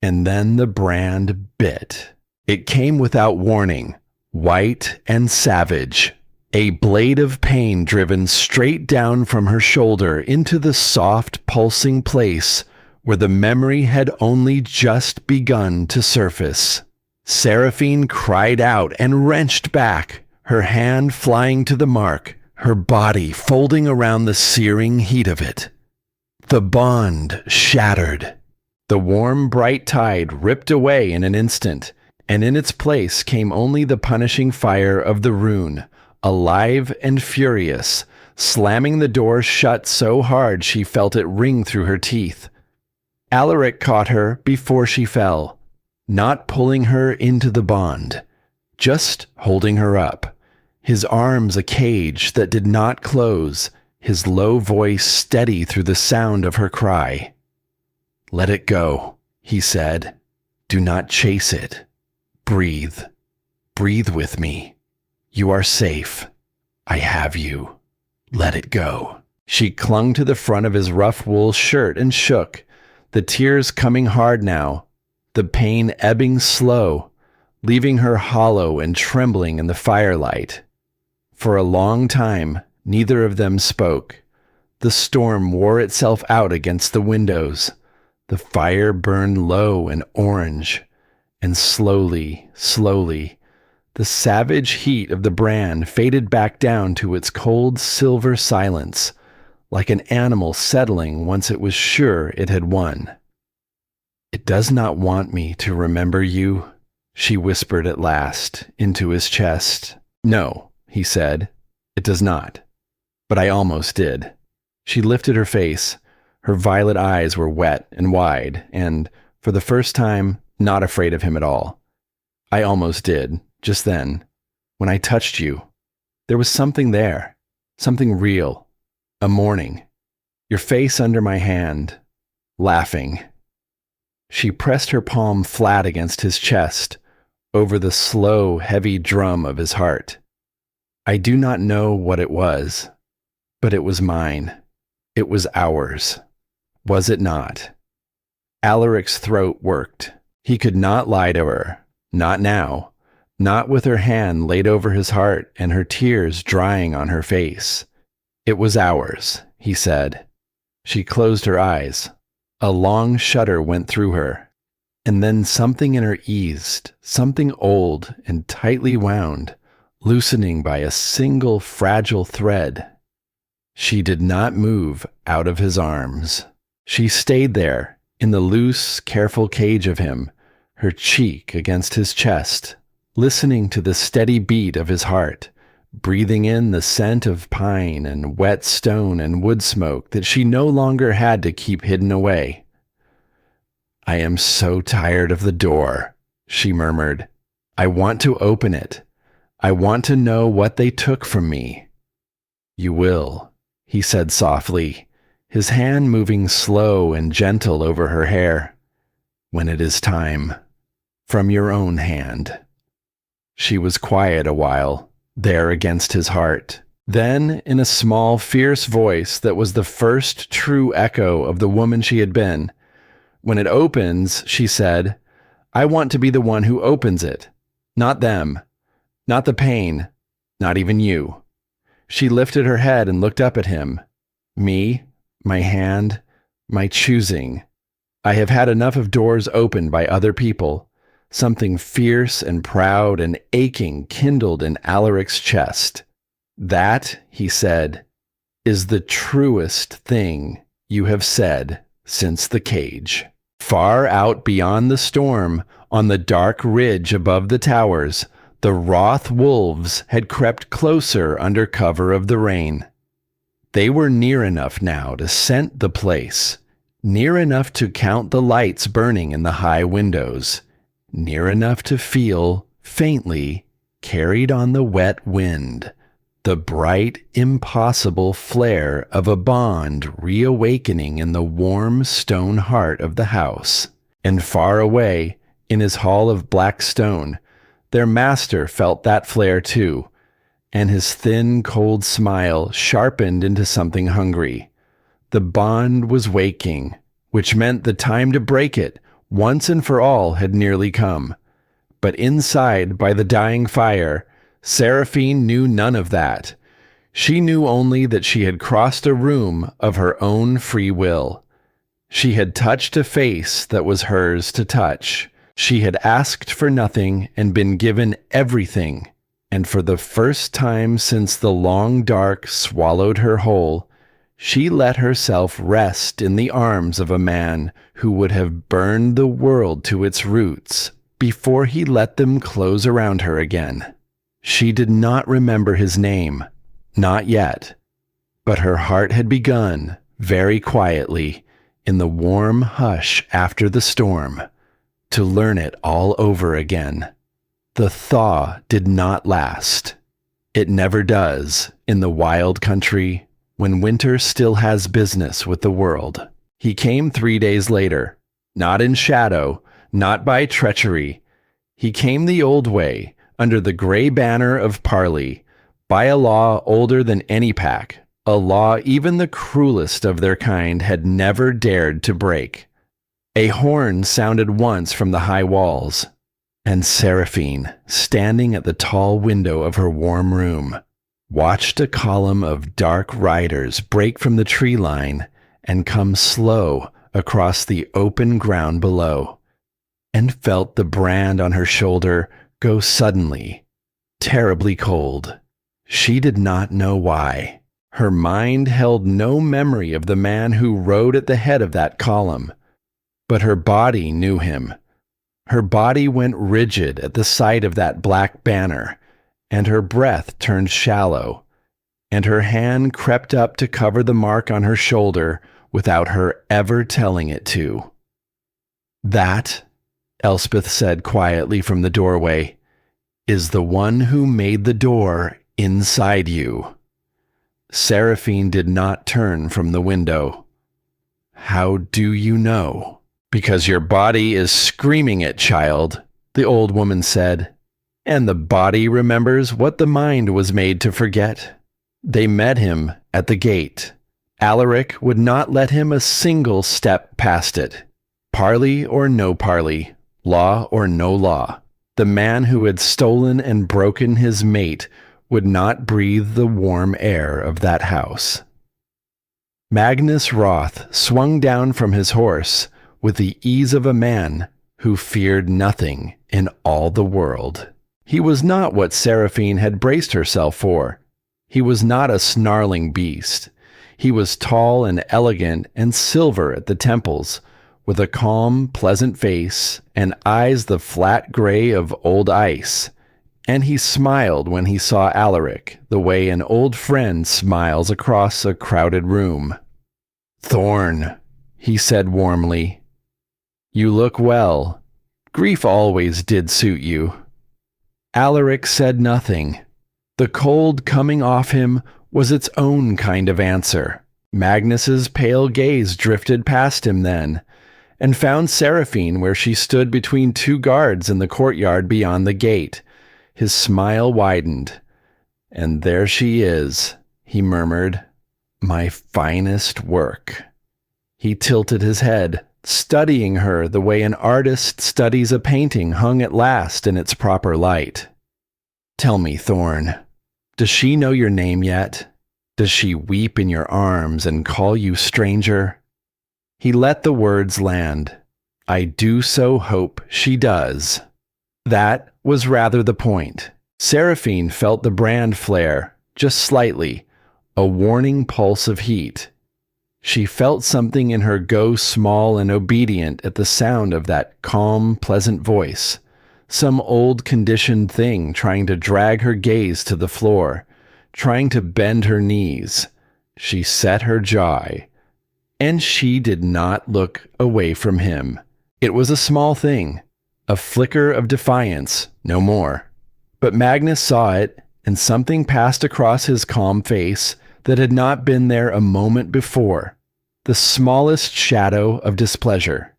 Speaker 1: And then the brand bit. It came without warning, white and savage, a blade of pain driven straight down from her shoulder into the soft, pulsing place where the memory had only just begun to surface. Seraphine cried out and wrenched back, her hand flying to the mark, her body folding around the searing heat of it. The bond shattered. The warm, bright tide ripped away in an instant, and in its place came only the punishing fire of the rune, alive and furious, slamming the door shut so hard she felt it ring through her teeth. Alaric caught her before she fell, not pulling her into the bond, just holding her up, his arms a cage that did not close, his low voice steady through the sound of her cry. "Let it go," he said. "Do not chase it. Breathe. Breathe with me. You are safe. I have you. Let it go." She clung to the front of his rough wool shirt and shook, the tears coming hard now, the pain ebbing slow, leaving her hollow and trembling in the firelight. For a long time, neither of them spoke. The storm wore itself out against the windows. The fire burned low and orange, and slowly, slowly, the savage heat of the brand faded back down to its cold silver silence, like an animal settling once it was sure it had won. "It does not want me to remember you," she whispered at last into his chest. "No," he said, "it does not. But I almost did." She lifted her face. Her violet eyes were wet and wide, and, for the first time, not afraid of him at all. "I almost did, just then. When I touched you, there was something there, something real, a mourning. Your face under my hand, laughing." She pressed her palm flat against his chest, over the slow, heavy drum of his heart. "I do not know what it was, but it was mine. It was ours. Was it not?" Alaric's throat worked. He could not lie to her, not now, not with her hand laid over his heart and her tears drying on her face. "It was ours," he said. She closed her eyes. A long shudder went through her, and then something in her eased, something old and tightly wound, loosening by a single fragile thread. She did not move out of his arms. She stayed there, in the loose, careful cage of him, her cheek against his chest, listening to the steady beat of his heart, breathing in the scent of pine and wet stone and wood smoke that she no longer had to keep hidden away. "I am so tired of the door," she murmured. "I want to open it. I want to know what they took from me." "You will," he said softly, his hand moving slow and gentle over her hair. "When it is time. From your own hand." She was quiet a while, there against his heart. Then, in a small, fierce voice that was the first true echo of the woman she had been, "When it opens," she said, "I want to be the one who opens it. Not them. Not the pain. Not even you." She lifted her head and looked up at him. "Me, my hand, my choosing. I have had enough of doors opened by other people." Something fierce and proud and aching kindled in Alaric's chest. "That," he said, "is the truest thing you have said since the cage." Far out beyond the storm, on the dark ridge above the towers, the wroth wolves had crept closer under cover of the rain. They were near enough now to scent the place, near enough to count the lights burning in the high windows, near enough to feel, faintly, carried on the wet wind, the bright, impossible flare of a bond reawakening in the warm stone heart of the house. And far away, in his hall of black stone, their master felt that flare too, and his thin, cold smile sharpened into something hungry. The bond was waking, which meant the time to break it once and for all had nearly come. But inside, by the dying fire, Seraphine knew none of that. She knew only that she had crossed a room of her own free will. She had touched a face that was hers to touch. She had asked for nothing and been given everything. And for the first time since the long dark swallowed her whole, she let herself rest in the arms of a man who would have burned the world to its roots before he let them close around her again. She did not remember his name, not yet, but her heart had begun, very quietly, in the warm hush after the storm, to learn it all over again. The thaw did not last. It never does in the wild country when winter still has business with the world. He came 3 days later, not in shadow, not by treachery. He came the old way, under the gray banner of parley, by a law older than any pack, a law even the cruelest of their kind had never dared to break. A horn sounded once from the high walls, and Seraphine, standing at the tall window of her warm room, watched a column of dark riders break from the tree line and come slow across the open ground below, and felt the brand on her shoulder go suddenly, terribly cold. She did not know why. Her mind held no memory of the man who rode at the head of that column, but her body knew him. Her body went rigid at the sight of that black banner, and her breath turned shallow, and her hand crept up to cover the mark on her shoulder without her ever telling it to. "That," Elspeth said quietly from the doorway, "is the one who made the door inside you." Seraphine did not turn from the window. "How do you know?" "Because your body is screaming it, child," the old woman said. "And the body remembers what the mind was made to forget." They met him at the gate. Alaric would not let him a single step past it. Parley or no parley, law or no law, the man who had stolen and broken his mate would not breathe the warm air of that house. Magnus Roth swung down from his horse with the ease of a man who feared nothing in all the world. He was not what Seraphine had braced herself for. He was not a snarling beast. He was tall and elegant and silver at the temples, with a calm, pleasant face and eyes the flat gray of old ice. And he smiled when he saw Alaric, the way an old friend smiles across a crowded room. "Thorn," he said warmly, "you look well. Grief always did suit you." Alaric said nothing. The cold coming off him was its own kind of answer. Magnus's pale gaze drifted past him then, and found Seraphine where she stood between two guards in the courtyard beyond the gate. His smile widened. "And there she is," he murmured, "my finest work." He tilted his head, studying her the way an artist studies a painting hung at last in its proper light. "Tell me, Thorn, does she know your name yet? Does she weep in your arms and call you stranger?" He let the words land. "I do so hope she does." That was rather the point. Seraphine felt the brand flare, just slightly, a warning pulse of heat. She felt something in her go small and obedient at the sound of that calm, pleasant voice, some old conditioned thing trying to drag her gaze to the floor, trying to bend her knees. She set her jaw, and she did not look away from him. It was a small thing, a flicker of defiance, no more. But Magnus saw it, and something passed across his calm face that had not been there a moment before. The smallest shadow of displeasure.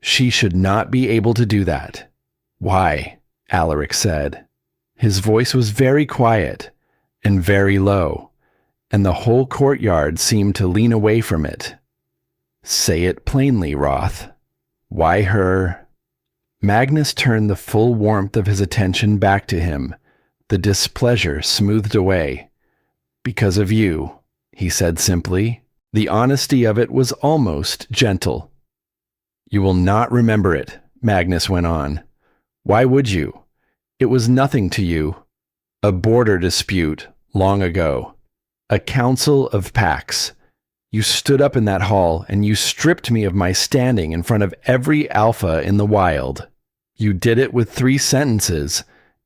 Speaker 1: She should not be able to do that. "Why?" Alaric said. His voice was very quiet and very low, and the whole courtyard seemed to lean away from it. "Say it plainly, Roth. Why her?" Magnus turned the full warmth of his attention back to him, the displeasure smoothed away. "Because of you," he said simply. The honesty of it was almost gentle. "You will not remember it," Magnus went on. "Why would you? It was nothing to you. A border dispute long ago. A council of packs. You stood up in that hall and you stripped me of my standing in front of every alpha in the wild. You did it with 3 sentences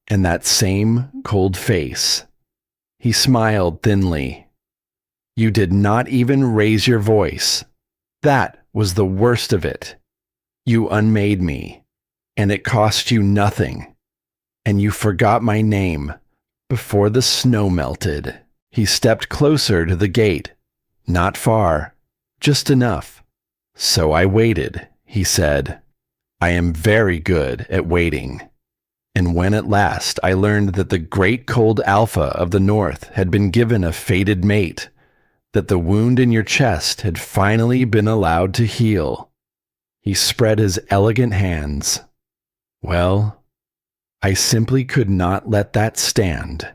Speaker 1: and that same cold face." He smiled thinly. "You did not even raise your voice. That was the worst of it. You unmade me, and it cost you nothing. And you forgot my name before the snow melted." He stepped closer to the gate. "Not far, just enough. So I waited," he said. "I am very good at waiting. And when at last I learned that the great cold alpha of the north had been given a fated mate, that the wound in your chest had finally been allowed to heal," he spread his elegant hands. "Well, I simply could not let that stand.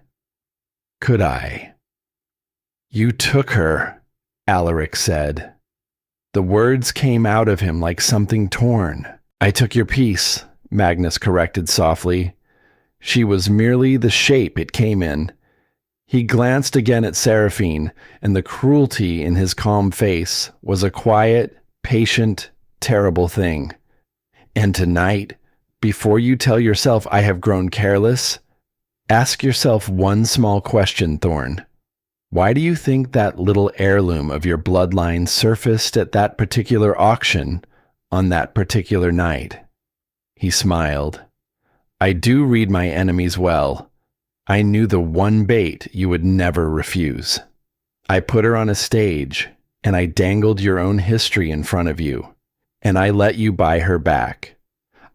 Speaker 1: Could I?" "You took her," Alaric said. The words came out of him like something torn. "I took your piece," Magnus corrected softly. "She was merely the shape it came in." He glanced again at Seraphine, and the cruelty in his calm face was a quiet, patient, terrible thing. "And tonight, before you tell yourself I have grown careless, ask yourself one small question, Thorn. Why do you think that little heirloom of your bloodline surfaced at that particular auction on that particular night?" He smiled. "I do read my enemies well. I knew the one bait you would never refuse. I put her on a stage, and I dangled your own history in front of you, and I let you buy her back.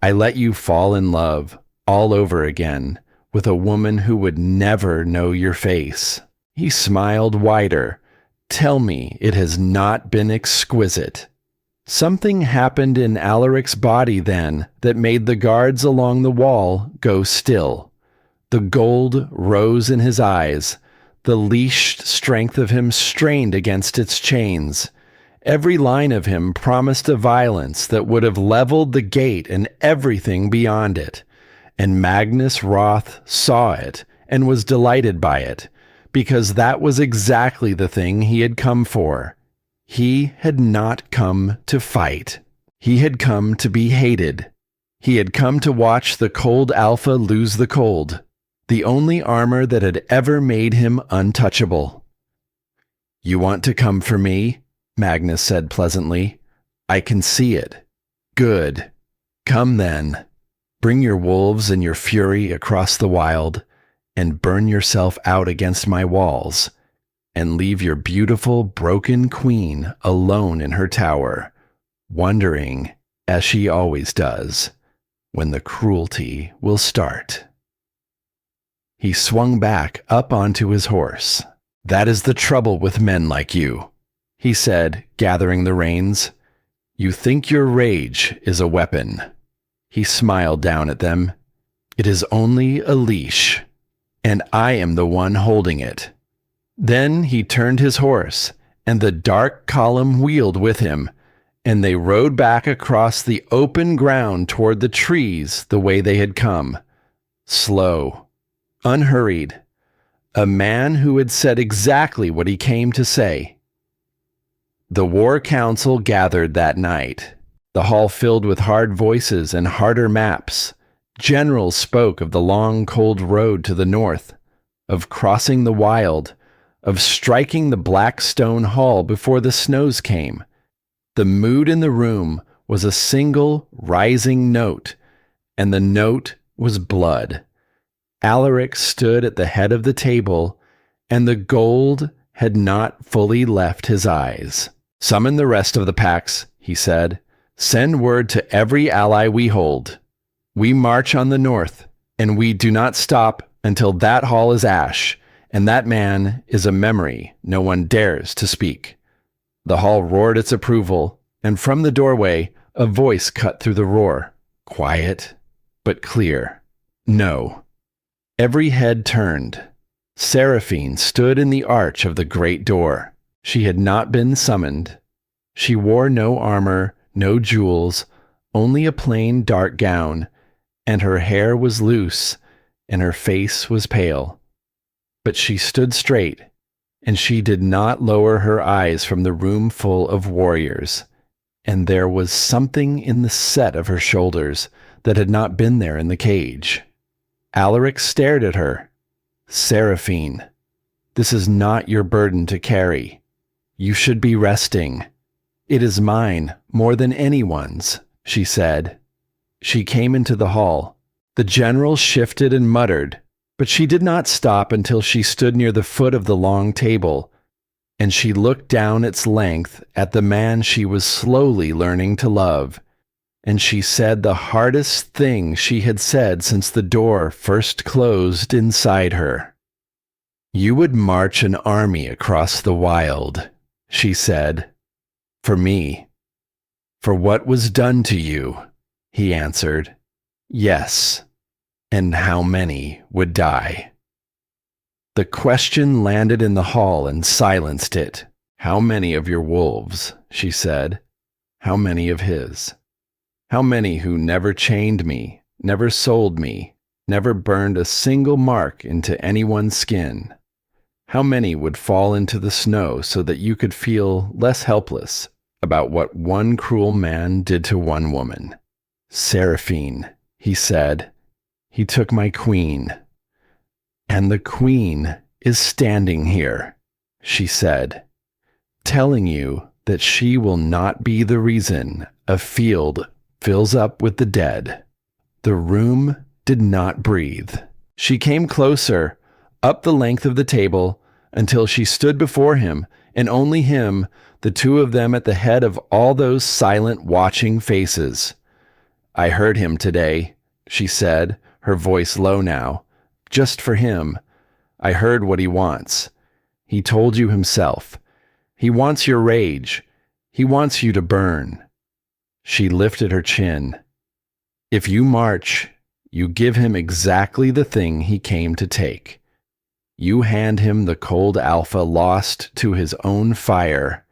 Speaker 1: I let you fall in love all over again with a woman who would never know your face." He smiled wider. "Tell me it has not been exquisite." Something happened in Alaric's body then that made the guards along the wall go still. The gold rose in his eyes. The leashed strength of him strained against its chains. Every line of him promised a violence that would have leveled the gate and everything beyond it. And Magnus Roth saw it and was delighted by it, because that was exactly the thing he had come for. He had not come to fight. He had come to be hated. He had come to watch the cold alpha lose the cold, the only armor that had ever made him untouchable. "You want to come for me?" Magnus said pleasantly. "I can see it. Good. Come then. Bring your wolves and your fury across the wild, and burn yourself out against my walls, and leave your beautiful broken queen alone in her tower, wondering, as she always does, when the cruelty will start." He swung back up onto his horse. "That is the trouble with men like you," he said, gathering the reins. "You think your rage is a weapon." He smiled down at them. "It is only a leash, and I am the one holding it." Then he turned his horse, and the dark column wheeled with him, and they rode back across the open ground toward the trees the way they had come. Slow, unhurried, a man who had said exactly what he came to say. The war council gathered that night, the hall filled with hard voices and harder maps. Generals spoke of the long, cold road to the north, of crossing the wild, of striking the black stone hall before the snows came. The mood in the room was a single rising note, and the note was blood. Alaric stood at the head of the table, and the gold had not fully left his eyes. "Summon the rest of the packs," he said. "Send word to every ally we hold. We march on the north, and we do not stop until that hall is ash, and that man is a memory no one dares to speak." The hall roared its approval, and from the doorway, a voice cut through the roar. quiet, but clear. No. Every head turned. Seraphine stood in the arch of the great door. She had not been summoned. She wore no armor, no jewels, only a plain dark gown, and her hair was loose, and her face was pale. But she stood straight, and she did not lower her eyes from the room full of warriors, and there was something in the set of her shoulders that had not been there in the cage. Alaric stared at her. Seraphine, this is not your burden to carry. You should be resting. It is mine more than anyone's, she said. She came into the hall. The general shifted and muttered, but she did not stop until she stood near the foot of the long table, and she looked down its length at the man she was slowly learning to love, and she said the hardest thing she had said since the door first closed inside her. You would march an army across the wild, she said. For me. For what was done to you, he answered. Yes. And how many would die? The question landed in the hall and silenced it. How many of your wolves, she said. How many of his? How many who never chained me, never sold me, never burned a single mark into anyone's skin? How many would fall into the snow so that you could feel less helpless about what one cruel man did to one woman? Seraphine, he said. He took my queen. And the queen is standing here, she said, telling you that she will not be the reason a field fills up with the dead. The room did not breathe. She came closer, up the length of the table, until she stood before him, and only him, the two of them at the head of all those silent, watching faces. I heard him today, she said, her voice low now. Just for him. I heard what he wants. He told you himself. He wants your rage. He wants you to burn. She lifted her chin. If you march, you give him exactly the thing he came to take. You hand him the cold alpha lost to his own fire.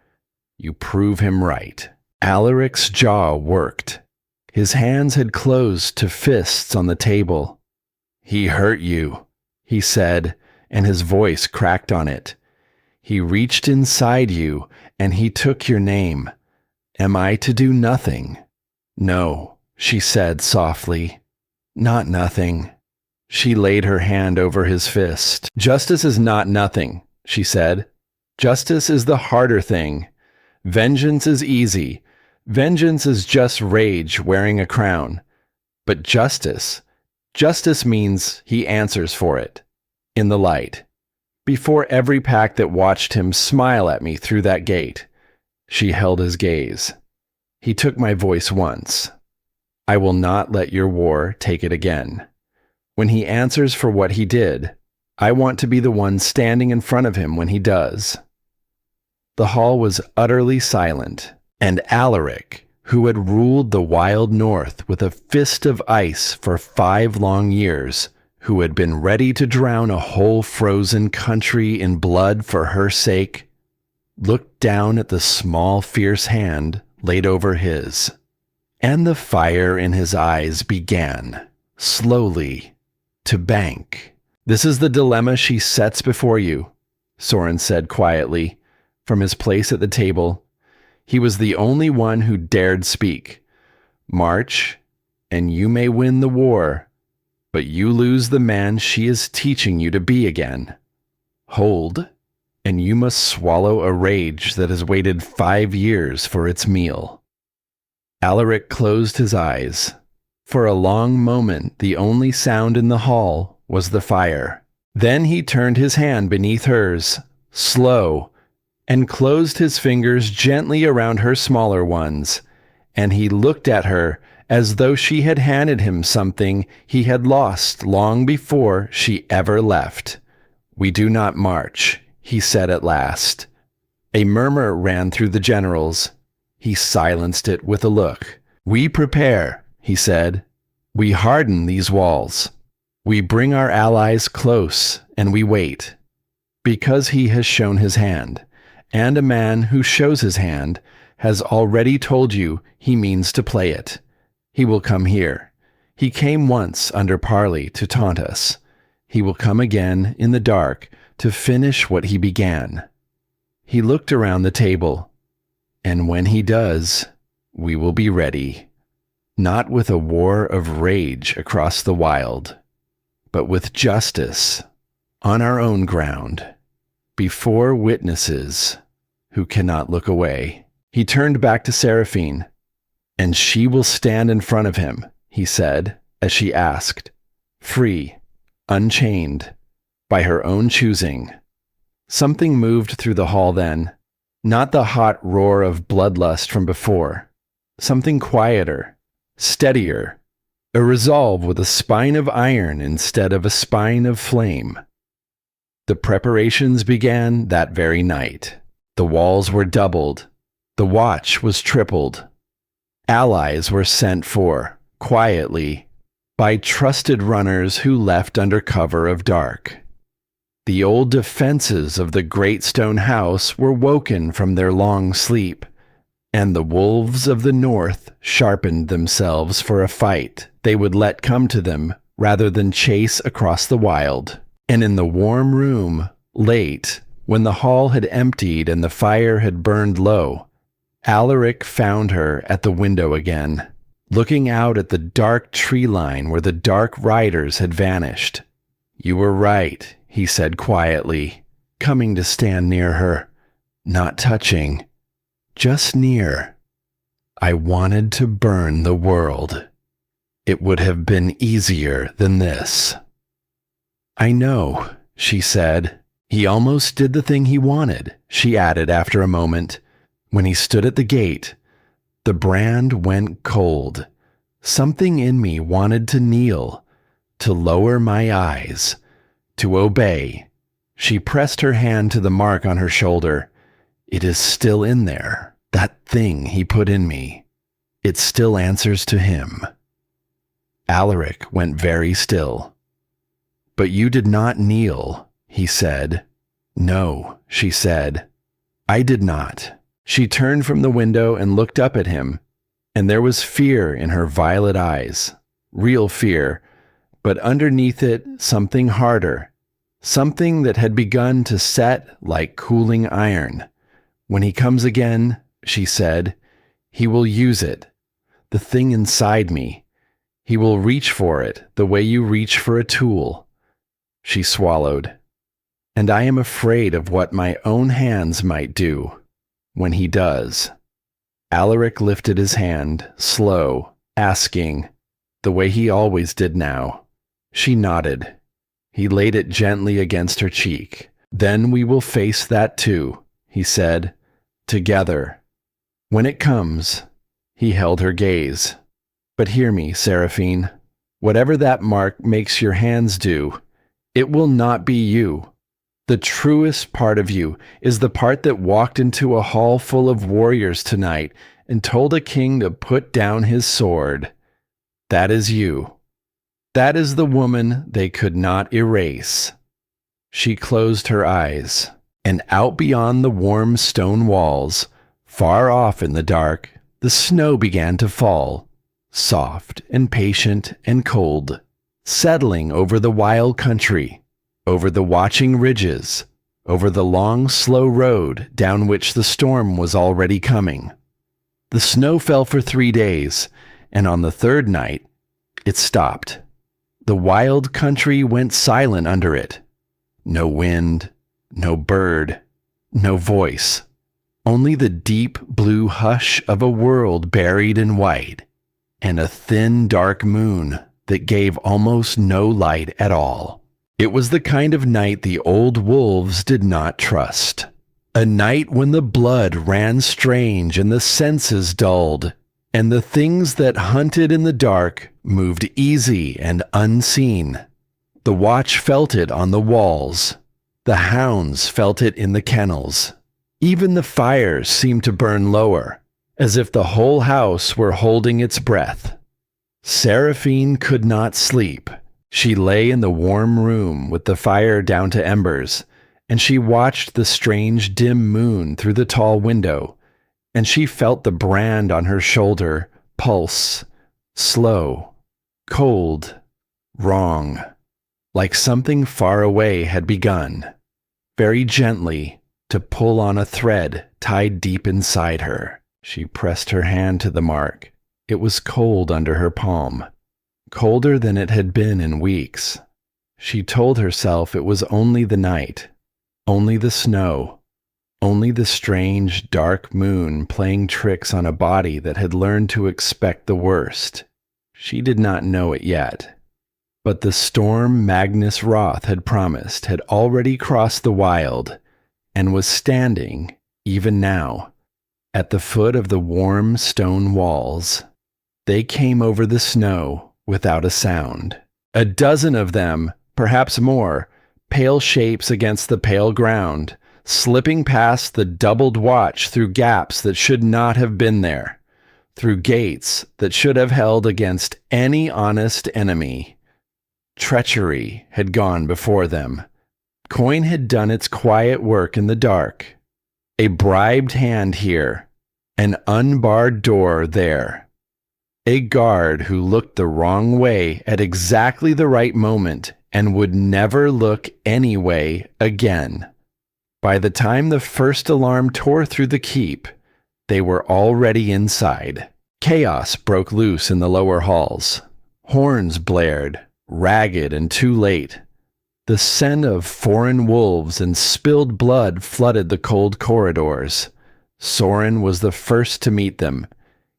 Speaker 1: You prove him right. Alaric's jaw worked. His hands had closed to fists on the table. He hurt you, he said, and his voice cracked on it. He reached inside you, and he took your name. Am I to do nothing? No, she said softly. Not nothing. She laid her hand over his fist. Justice is not nothing, she said. Justice is the harder thing. Vengeance is easy. Vengeance is just rage wearing a crown. But justice means he answers for it. In the light. Before every pack that watched him smile at me through that gate. She held his gaze. He took my voice once. I will not let your war take it again. When he answers for what he did, I want to be the one standing in front of him when he does. The hall was utterly silent, and Alaric, who had ruled the wild north with a fist of ice for 5 long years, who had been ready to drown a whole frozen country in blood for her sake, looked down at the small, fierce hand laid over his. And the fire in his eyes began, slowly, to bank. This is the dilemma she sets before you, Soren said quietly, from his place at the table. He was the only one who dared speak. March, and you may win the war, but you lose the man she is teaching you to be again. Hold, and you must swallow a rage that has waited 5 years for its meal. Alaric closed his eyes. For a long moment, the only sound in the hall was the fire. Then he turned his hand beneath hers, slow, and closed his fingers gently around her smaller ones, and he looked at her as though she had handed him something he had lost long before she ever left. We do not march, he said at last. A murmur ran through the generals. He silenced it with a look. We prepare, he said, We harden these walls. We bring our allies close, and we wait. Because he has shown his hand, and a man who shows his hand has already told you he means to play it. He will come here. He came once under parley to taunt us. He will come again in the dark to finish what he began. He looked around the table, and when he does, we will be ready, not with a war of rage across the wild, but with justice on our own ground, before witnesses who cannot look away. He turned back to Seraphine. And she will stand in front of him, he said, as she asked, free, unchained, by her own choosing. Something moved through the hall then, not the hot roar of bloodlust from before. Something quieter, steadier, a resolve with a spine of iron instead of a spine of flame. The preparations began that very night. The walls were doubled. The watch was tripled. Allies were sent for, quietly, by trusted runners who left under cover of dark. The old defenses of the great stone house were woken from their long sleep, and the wolves of the north sharpened themselves for a fight they would let come to them rather than chase across the wild. And in the warm room, late, when the hall had emptied and the fire had burned low, Alaric found her at the window again, looking out at the dark tree line where the dark riders had vanished. You were right, he said quietly, coming to stand near her, not touching, just near. I wanted to burn the world. It would have been easier than this. I know, she said. He almost did the thing he wanted, she added after a moment. When he stood at the gate, the brand went cold. Something in me wanted to kneel, to lower my eyes, to obey. She pressed her hand to the mark on her shoulder. It is still in there, that thing he put in me. It still answers to him. Alaric went very still. But you did not kneel, he said. No, she said. I did not. She turned from the window and looked up at him, and there was fear in her violet eyes, real fear, but underneath it something harder, something that had begun to set like cooling iron. When he comes again, she said, he will use it, the thing inside me. He will reach for it the way you reach for a tool. She swallowed. And I am afraid of what my own hands might do. When he does. Alaric lifted his hand, slow, asking, the way he always did now. She nodded. He laid it gently against her cheek. Then we will face that too, he said, together. When it comes, he held her gaze. But hear me, Seraphine. Whatever that mark makes your hands do, it will not be you. The truest part of you is the part that walked into a hall full of warriors tonight and told a king to put down his sword. That is you. That is the woman they could not erase. She closed her eyes, and out beyond the warm stone walls, far off in the dark, the snow began to fall, soft and patient and cold, settling over the wild country, over the watching ridges, over the long, slow road down which the storm was already coming. The snow fell for 3 days, and on the third night, it stopped. The wild country went silent under it. No wind, no bird, no voice. Only the deep blue hush of a world buried in white, and a thin, dark moon that gave almost no light at all. It was the kind of night the old wolves did not trust. A night when the blood ran strange and the senses dulled, and the things that hunted in the dark moved easy and unseen. The watch felt it on the walls. The hounds felt it in the kennels. Even the fires seemed to burn lower, as if the whole house were holding its breath. Seraphine could not sleep. She lay in the warm room with the fire down to embers, and she watched the strange dim moon through the tall window, and she felt the brand on her shoulder pulse, slow, cold, wrong, like something far away had begun, very gently, to pull on a thread tied deep inside her. She pressed her hand to the mark. It was cold under her palm, colder than it had been in weeks. She told herself it was only the night, only the snow, only the strange, dark moon playing tricks on a body that had learned to expect the worst. She did not know it yet. But the storm Magnus Roth had promised had already crossed the wild and was standing, even now, at the foot of the warm stone walls. They came over the snow without a sound. A dozen of them, perhaps more, pale shapes against the pale ground, slipping past the doubled watch through gaps that should not have been there, through gates that should have held against any honest enemy. Treachery had gone before them. Coin had done its quiet work in the dark. A bribed hand here, an unbarred door there. A guard who looked the wrong way at exactly the right moment and would never look any way again. By the time the first alarm tore through the keep, they were already inside. Chaos broke loose in the lower halls. Horns blared, ragged and too late. The scent of foreign wolves and spilled blood flooded the cold corridors. Soren was the first to meet them.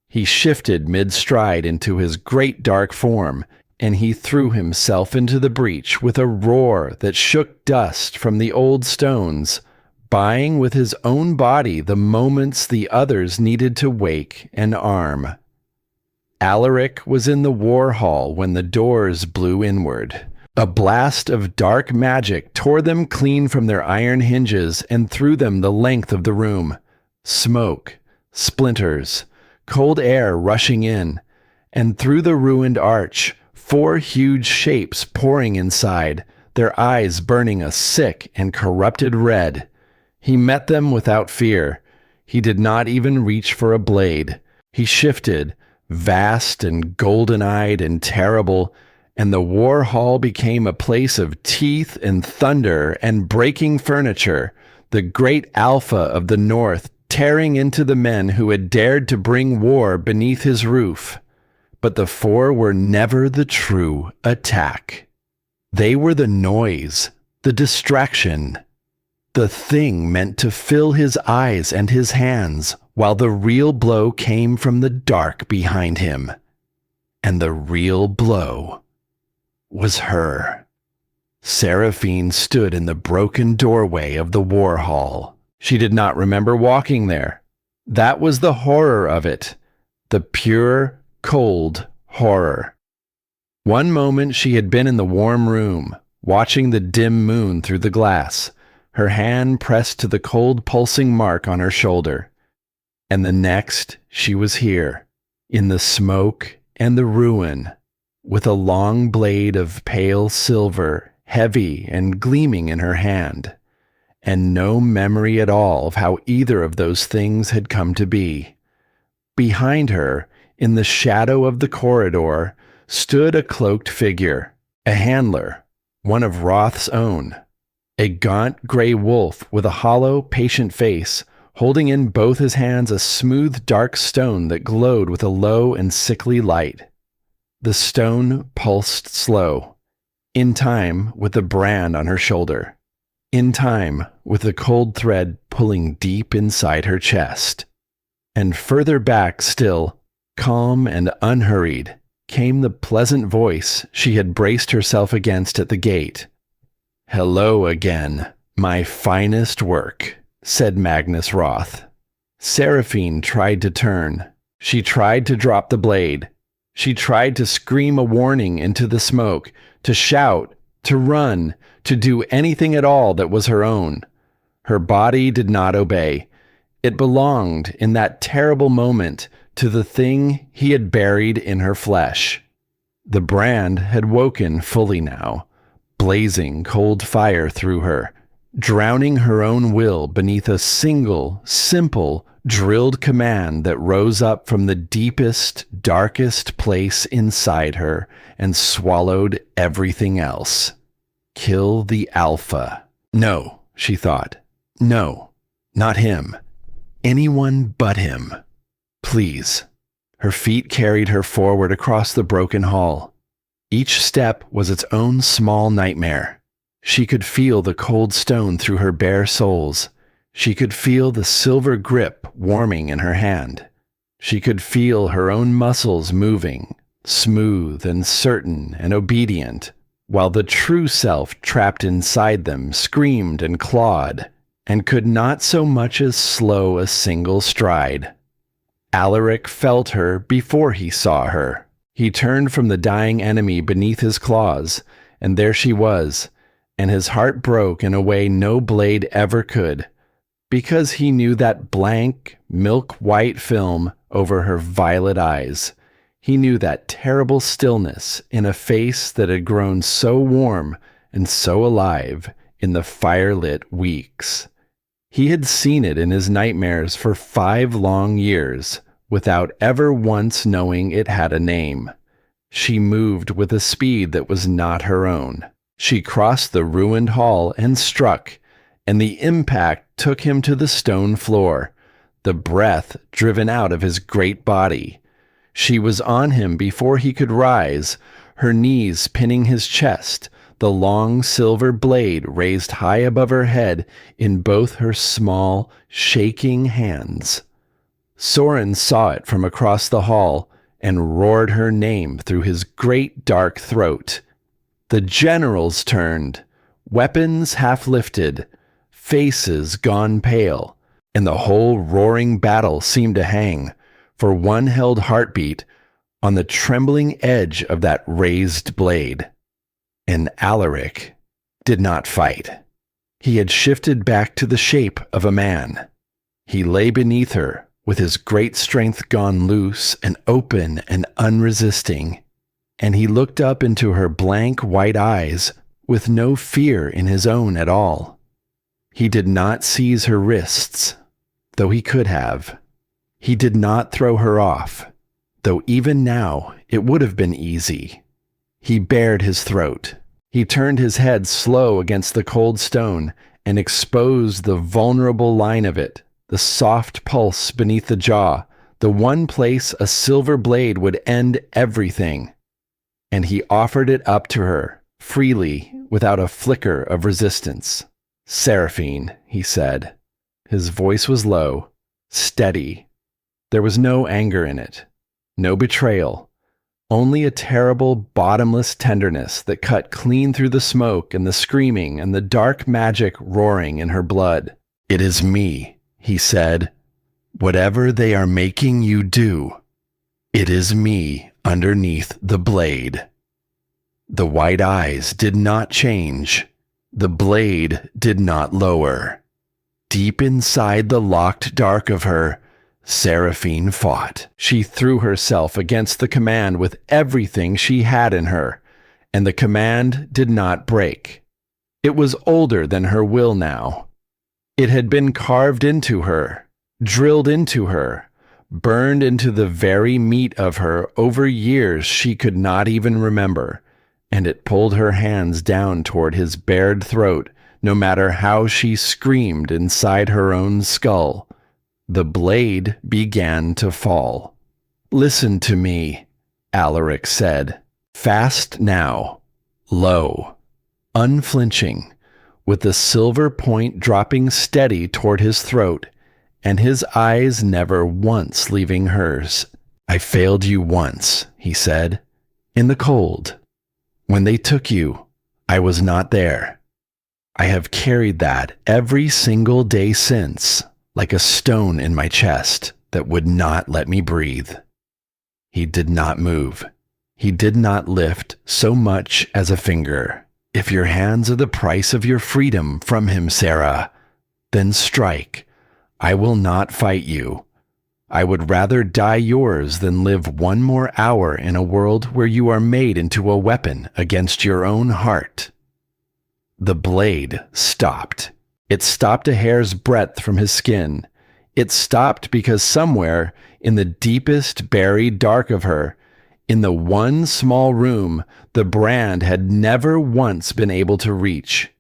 Speaker 1: He shifted mid-stride into his great dark form, and he threw himself into the breach with a roar that shook dust from the old stones, buying with his own body the moments the others needed to wake and arm. Alaric was in the war hall when the doors blew inward. A blast of dark magic tore them clean from their iron hinges and threw them the length of the room. Smoke, splinters, cold air rushing in, and through the ruined arch, 4 huge shapes pouring inside, their eyes burning a sick and corrupted red. He met them without fear. He did not even reach for a blade. He shifted, vast and golden-eyed and terrible, and the war hall became a place of teeth and thunder and breaking furniture, the great Alpha of the North tearing into the men who had dared to bring war beneath his roof. But the 4 were never the true attack. They were the noise, the distraction, the thing meant to fill his eyes and his hands, while the real blow came from the dark behind him. And the real blow was her. Seraphine stood in the broken doorway of the war hall. She did not remember walking there. That was the horror of it, the pure, cold horror. One moment she had been in the warm room, watching the dim moon through the glass, her hand pressed to the cold pulsing mark on her shoulder. And the next she was here, in the smoke and the ruin, with a long blade of pale silver, heavy and gleaming in her hand, and no memory at all of how either of those things had come to be. Behind her, in the shadow of the corridor, stood a cloaked figure, a handler, one of Roth's own, a gaunt gray wolf with a hollow, patient face, holding in both his hands a smooth, dark stone that glowed with a low and sickly light. The stone pulsed slow, in time with the brand on her shoulder, in time with the cold thread pulling deep inside her chest. And further back still, calm and unhurried, came the pleasant voice she had braced herself against at the gate. "Hello again, my finest work," said Magnus Roth. Seraphine tried to turn. She tried to drop the blade. She tried to scream a warning into the smoke, to shout, to run, to do anything at all that was her own. Her body did not obey. It belonged, in that terrible moment, to the thing he had buried in her flesh. The brand had woken fully now, blazing cold fire through her, drowning her own will beneath a single, simple, drilled command that rose up from the deepest, darkest place inside her and swallowed everything else. Kill the Alpha. No, she thought. No, not him. Anyone but him. Please. Her feet carried her forward across the broken hall. Each step was its own small nightmare. She could feel the cold stone through her bare soles. She could feel the silver grip warming in her hand. She could feel her own muscles moving, smooth and certain and obedient, while the true self trapped inside them screamed and clawed, and could not so much as slow a single stride. Alaric felt her before he saw her. He turned from the dying enemy beneath his claws, and there she was, and his heart broke in a way no blade ever could, because he knew that blank, milk-white film over her violet eyes. He knew that terrible stillness in a face that had grown so warm and so alive in the fire-lit weeks. He had seen it in his nightmares for 5 long years, without ever once knowing it had a name. She moved with a speed that was not her own. She crossed the ruined hall and struck, and the impact took him to the stone floor, the breath driven out of his great body. She was on him before he could rise, her knees pinning his chest, the long silver blade raised high above her head in both her small, shaking hands. Soren saw it from across the hall and roared her name through his great dark throat. The generals turned, weapons half lifted, faces gone pale, and the whole roaring battle seemed to hang, for one held heartbeat, on the trembling edge of that raised blade. And Alaric did not fight. He had shifted back to the shape of a man. He lay beneath her, with his great strength gone loose and open and unresisting, and he looked up into her blank white eyes with no fear in his own at all. He did not seize her wrists, though he could have. He did not throw her off, though even now it would have been easy. He bared his throat. He turned his head slow against the cold stone and exposed the vulnerable line of it, the soft pulse beneath the jaw, the one place a silver blade would end everything. And he offered it up to her, freely, without a flicker of resistance. "Seraphine," he said. His voice was low, steady. There was no anger in it, no betrayal, only a terrible, bottomless tenderness that cut clean through the smoke and the screaming and the dark magic roaring in her blood. "It is me," he said. "Whatever they are making you do, it is me underneath the blade." The white eyes did not change. The blade did not lower. Deep inside the locked dark of her, Seraphine fought. She threw herself against the command with everything she had in her, and the command did not break. It was older than her will now. It had been carved into her, drilled into her, burned into the very meat of her over years she could not even remember, and it pulled her hands down toward his bared throat, no matter how she screamed inside her own skull. The blade began to fall. "Listen to me," Alaric said. Fast now, low, unflinching, with the silver point dropping steady toward his throat, and his eyes never once leaving hers. "I failed you once," he said, "in the cold. When they took you, I was not there. I have carried that every single day since, like a stone in my chest that would not let me breathe." He did not move. He did not lift so much as a finger. "If your hands are the price of your freedom from him, Sarah, then strike. I will not fight you. I would rather die yours than live one more hour in a world where you are made into a weapon against your own heart." The blade stopped. It stopped a hair's breadth from his skin. It stopped because somewhere in the deepest buried dark of her, in the one small room the brand had never once been able to reach,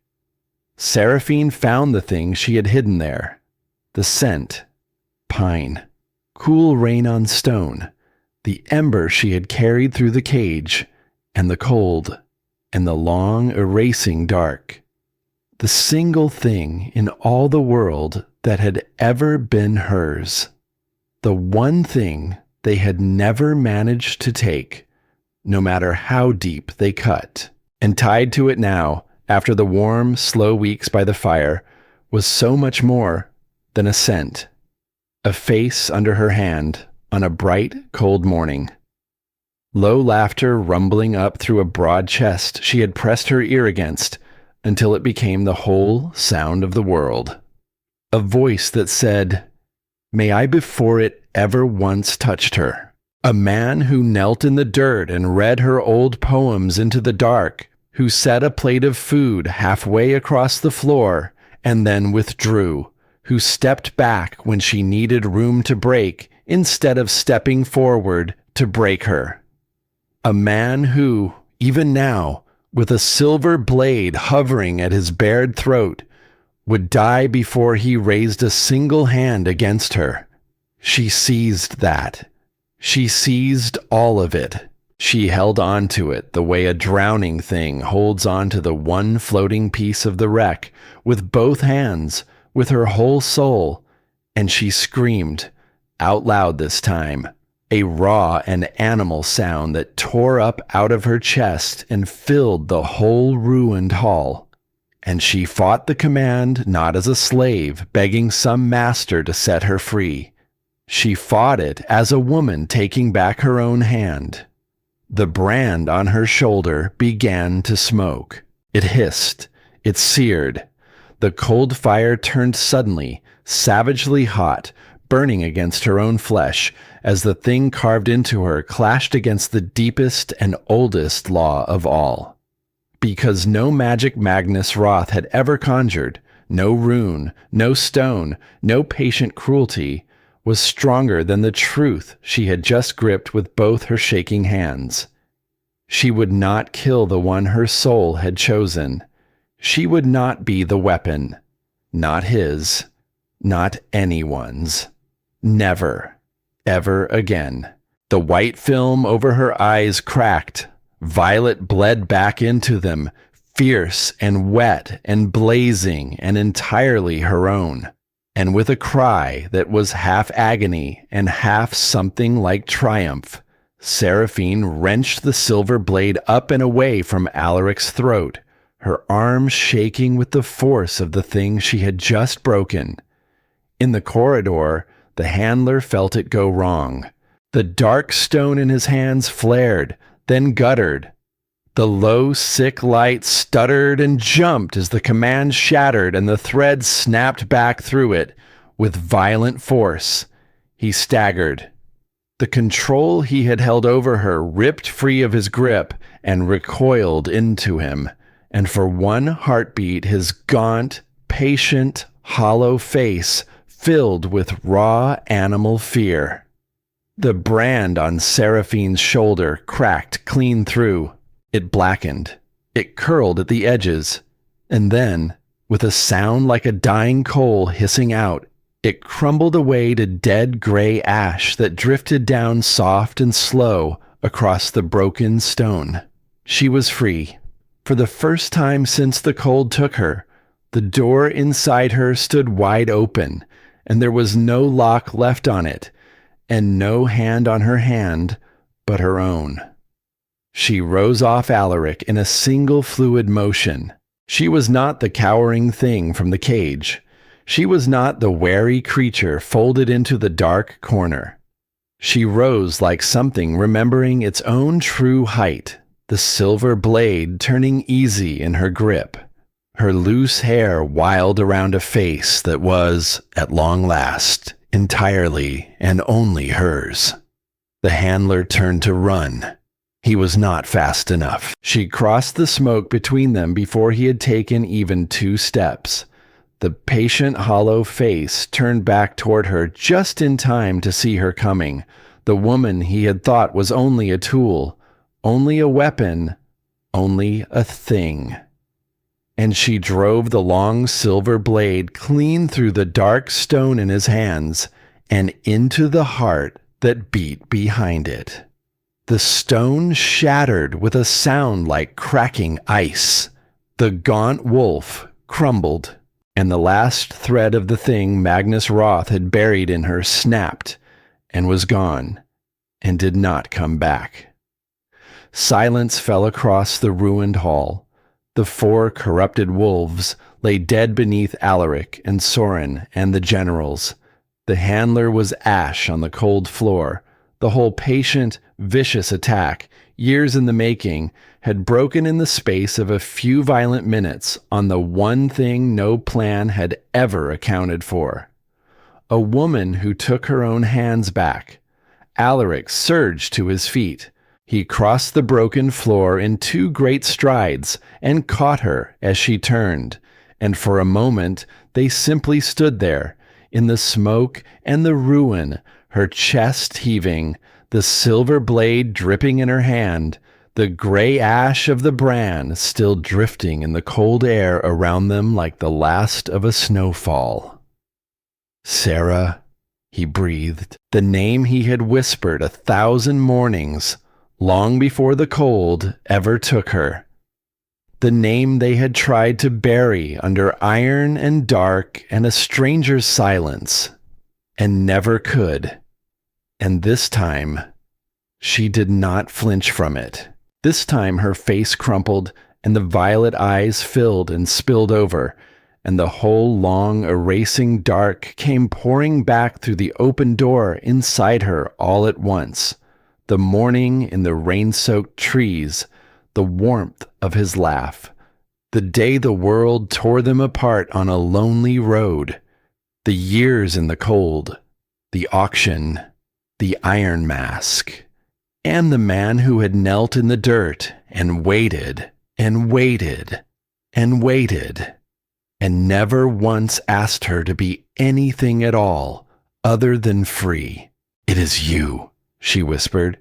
Speaker 1: Seraphine found the thing she had hidden there. The scent. Pine. Cool rain on stone. The ember she had carried through the cage. And the cold. And the long, erasing dark. The single thing in all the world that had ever been hers. The one thing they had never managed to take, no matter how deep they cut. And tied to it now, after the warm, slow weeks by the fire, was so much more than a scent. A face under her hand on a bright, cold morning. Low laughter rumbling up through a broad chest she had pressed her ear against until it became the whole sound of the world. A voice that said, "May I before it ever once touched her." A man who knelt in the dirt and read her old poems into the dark, who set a plate of food halfway across the floor and then withdrew, who stepped back when she needed room to break instead of stepping forward to break her. A man who, even now, with a silver blade hovering at his bared throat, would die before he raised a single hand against her. She seized that. She seized all of it. She held on to it the way a drowning thing holds on to the one floating piece of the wreck, with both hands, with her whole soul, and she screamed, out loud this time, a raw and animal sound that tore up out of her chest and filled the whole ruined hall. And she fought the command not as a slave begging some master to set her free. She fought it as a woman taking back her own hand. The brand on her shoulder began to smoke. It hissed. It seared. The cold fire turned suddenly, savagely hot, burning against her own flesh, as the thing carved into her clashed against the deepest and oldest law of all. Because no magic Magnus Roth had ever conjured, no rune, no stone, no patient cruelty, was stronger than the truth she had just gripped with both her shaking hands. She would not kill the one her soul had chosen. She would not be the weapon. Not his. Not anyone's. Never. Ever again. The white film over her eyes cracked. Violet bled back into them, fierce and wet and blazing and entirely her own. And with a cry that was half agony and half something like triumph, Seraphine wrenched the silver blade up and away from Alaric's throat, her arms shaking with the force of the thing she had just broken. In the corridor, the handler felt it go wrong. The dark stone in his hands flared, then guttered. The low, sick light stuttered and jumped as the command shattered and the thread snapped back through it with violent force. He staggered. The control he had held over her ripped free of his grip and recoiled into him, and for one heartbeat his gaunt, patient, hollow face filled with raw animal fear. The brand on Seraphine's shoulder cracked clean through. It blackened. It curled at the edges. And then, with a sound like a dying coal hissing out, it crumbled away to dead gray ash that drifted down soft and slow across the broken stone. She was free. For the first time since the cold took her, the door inside her stood wide open, and there was no lock left on it, and no hand on her hand but her own. She rose off Alaric in a single fluid motion. She was not the cowering thing from the cage. She was not the wary creature folded into the dark corner. She rose like something remembering its own true height, the silver blade turning easy in her grip, her loose hair wild around a face that was, at long last, entirely and only hers. The handler turned to run. He was not fast enough. She crossed the smoke between them before he had taken even 2 steps. The patient, hollow face turned back toward her just in time to see her coming, the woman he had thought was only a tool, only a weapon, only a thing. And she drove the long silver blade clean through the dark stone in his hands and into the heart that beat behind it. The stone shattered with a sound like cracking ice. The gaunt wolf crumbled, and the last thread of the thing Magnus Roth had buried in her snapped and was gone and did not come back. Silence fell across the ruined hall. The 4 corrupted wolves lay dead beneath Alaric and Soren and the generals. The handler was ash on the cold floor. The whole patient, vicious attack, years in the making, had broken in the space of a few violent minutes on the one thing no plan had ever accounted for. A woman who took her own hands back. Alaric surged to his feet. He crossed the broken floor in 2 great strides and caught her as she turned, and for a moment they simply stood there, in the smoke and the ruin, her chest heaving, the silver blade dripping in her hand, the gray ash of the brand still drifting in the cold air around them like the last of a snowfall. Sarah, he breathed, the name he had whispered 1,000 mornings, long before the cold ever took her. The name they had tried to bury under iron and dark and a stranger's silence, and never could. And this time, she did not flinch from it. This time her face crumpled, and the violet eyes filled and spilled over, and the whole long, erasing dark came pouring back through the open door inside her all at once. The morning in the rain-soaked trees, the warmth of his laugh, the day the world tore them apart on a lonely road, the years in the cold, the auction, the iron mask, and the man who had knelt in the dirt and waited and waited and waited, and never once asked her to be anything at all other than free. "It is you," she whispered.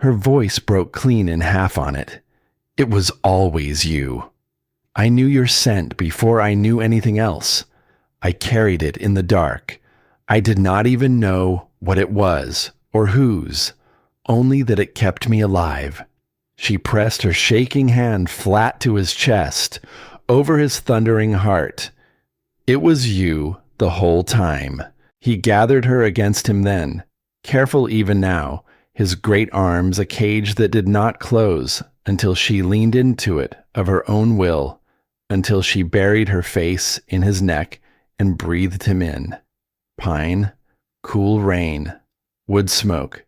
Speaker 1: Her voice broke clean in half on it. "It was always you. I knew your scent before I knew anything else. I carried it in the dark. I did not even know what it was or whose, only that it kept me alive." She pressed her shaking hand flat to his chest, over his thundering heart. "It was you the whole time." He gathered her against him then, careful even now, his great arms a cage that did not close until she leaned into it of her own will, until she buried her face in his neck and breathed him in. Pine, cool rain, wood smoke,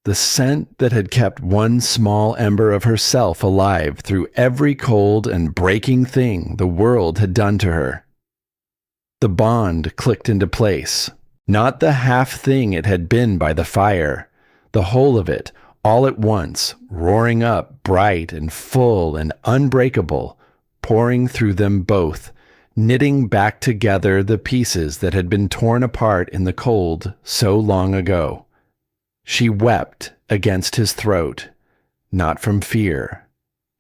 Speaker 1: the scent that had kept one small ember of herself alive through every cold and breaking thing the world had done to her. The bond clicked into place, not the half thing it had been by the fire, the whole of it, all at once, roaring up, bright and full and unbreakable, pouring through them both, knitting back together the pieces that had been torn apart in the cold so long ago. She wept against his throat, not from fear,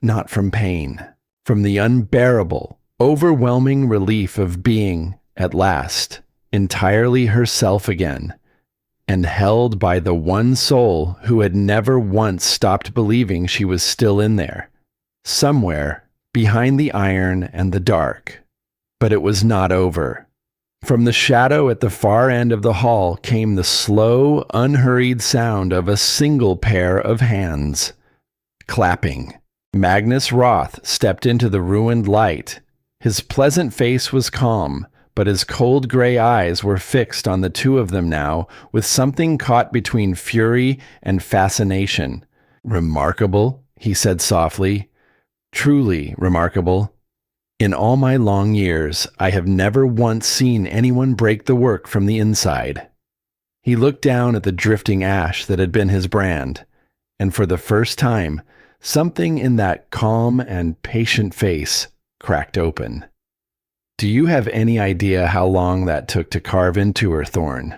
Speaker 1: not from pain, from the unbearable, overwhelming relief of being, at last, entirely herself again, and held by the one soul who had never once stopped believing she was still in there, somewhere behind the iron and the dark. But it was not over. From the shadow at the far end of the hall came the slow, unhurried sound of a single pair of hands. Clapping. Magnus Roth stepped into the ruined light. His pleasant face was calm, but his cold gray eyes were fixed on the 2 of them now with something caught between fury and fascination. "Remarkable," he said softly. "Truly remarkable. In all my long years, I have never once seen anyone break the work from the inside." He looked down at the drifting ash that had been his brand, and for the first time, something in that calm and patient face cracked open. Do you have any idea how long that took to carve into her, Thorn?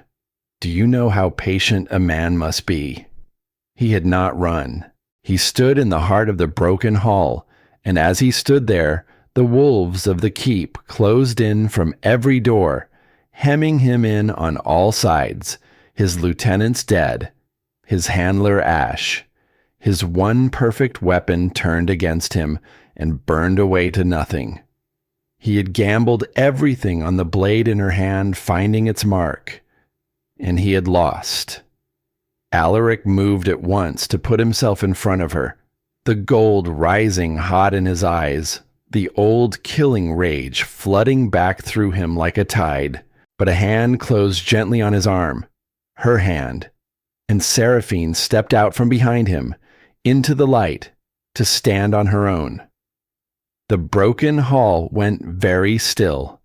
Speaker 1: Do you know how patient a man must be? He had not run. He stood in the heart of the broken hall, and as he stood there, the wolves of the keep closed in from every door, hemming him in on all sides, his lieutenants dead, his handler Ash, his one perfect weapon turned against him and burned away to nothing. He had gambled everything on the blade in her hand finding its mark, and he had lost. Alaric moved at once to put himself in front of her, the gold rising hot in his eyes, the old killing rage flooding back through him like a tide. But a hand closed gently on his arm, her hand, and Seraphine stepped out from behind him, into the light, to stand on her own. The broken hall went very still.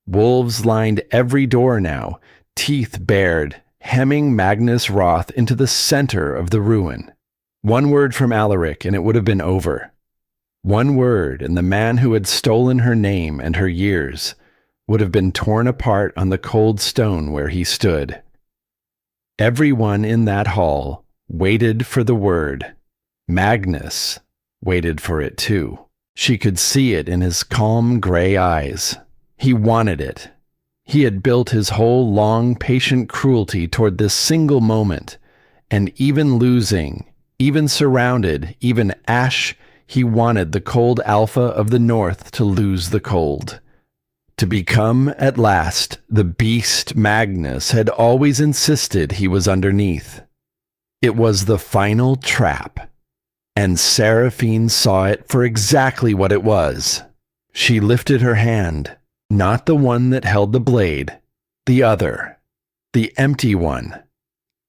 Speaker 1: Wolves lined every door now, teeth bared, hemming Magnus Roth into the center of the ruin. One word from Alaric and it would have been over. One word and the man who had stolen her name and her years would have been torn apart on the cold stone where he stood. Everyone in that hall waited for the word. Magnus waited for it too. She could see it in his calm gray eyes. He wanted it. He had built his whole long, patient cruelty toward this single moment, and even losing, even surrounded, even Ash, he wanted the cold alpha of the North to lose the cold. To become, at last, the beast Magnus had always insisted he was underneath. It was the final trap, and Seraphine saw it for exactly what it was. She lifted her hand, not the one that held the blade, the other, the empty one.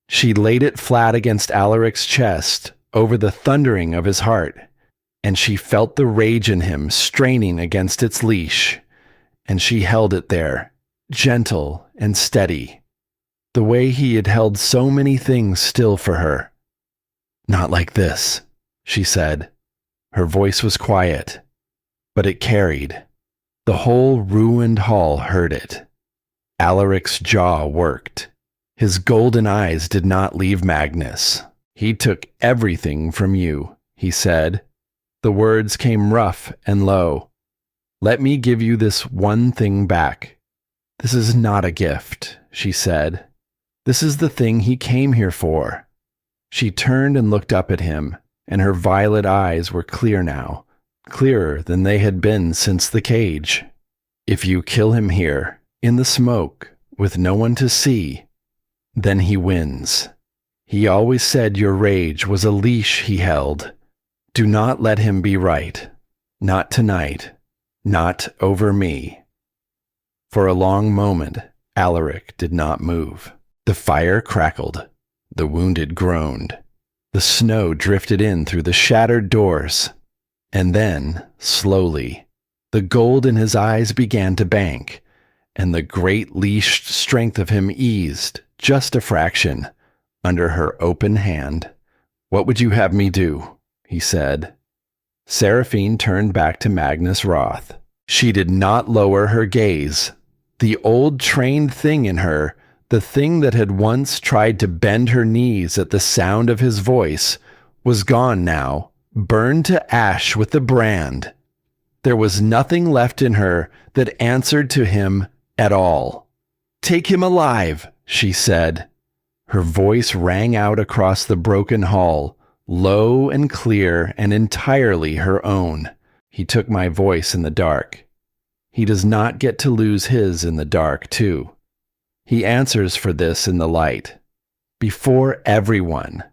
Speaker 1: She laid it flat against Alaric's chest, over the thundering of his heart, and she felt the rage in him straining against its leash. And she held it there, gentle and steady, the way he had held so many things still for her. "Not like this," she said. Her voice was quiet, but it carried. The whole ruined hall heard it. Alaric's jaw worked. His golden eyes did not leave Magnus. "He took everything from you," he said. The words came rough and low. "Let me give you this one thing back." "This is not a gift," she said. "This is the thing he came here for." She turned and looked up at him, and her violet eyes were clear now, clearer than they had been since the cage. "If you kill him here, in the smoke, with no one to see, then he wins. He always said your rage was a leash he held. Do not let him be right. Not tonight. Not over me." For a long moment, Alaric did not move. The fire crackled. The wounded groaned. The snow drifted in through the shattered doors. And then, slowly, the gold in his eyes began to bank, and the great leashed strength of him eased, just a fraction, under her open hand. "What would you have me do?" he said. Seraphine turned back to Magnus Roth. She did not lower her gaze. The old trained thing in her, the thing that had once tried to bend her knees at the sound of his voice, was gone now, burned to ash with the brand. There was nothing left in her that answered to him at all. "Take him alive," she said. Her voice rang out across the broken hall, low and clear and entirely her own. "He took my voice in the dark. He does not get to lose his in the dark, too. He answers for this in the light. Before everyone.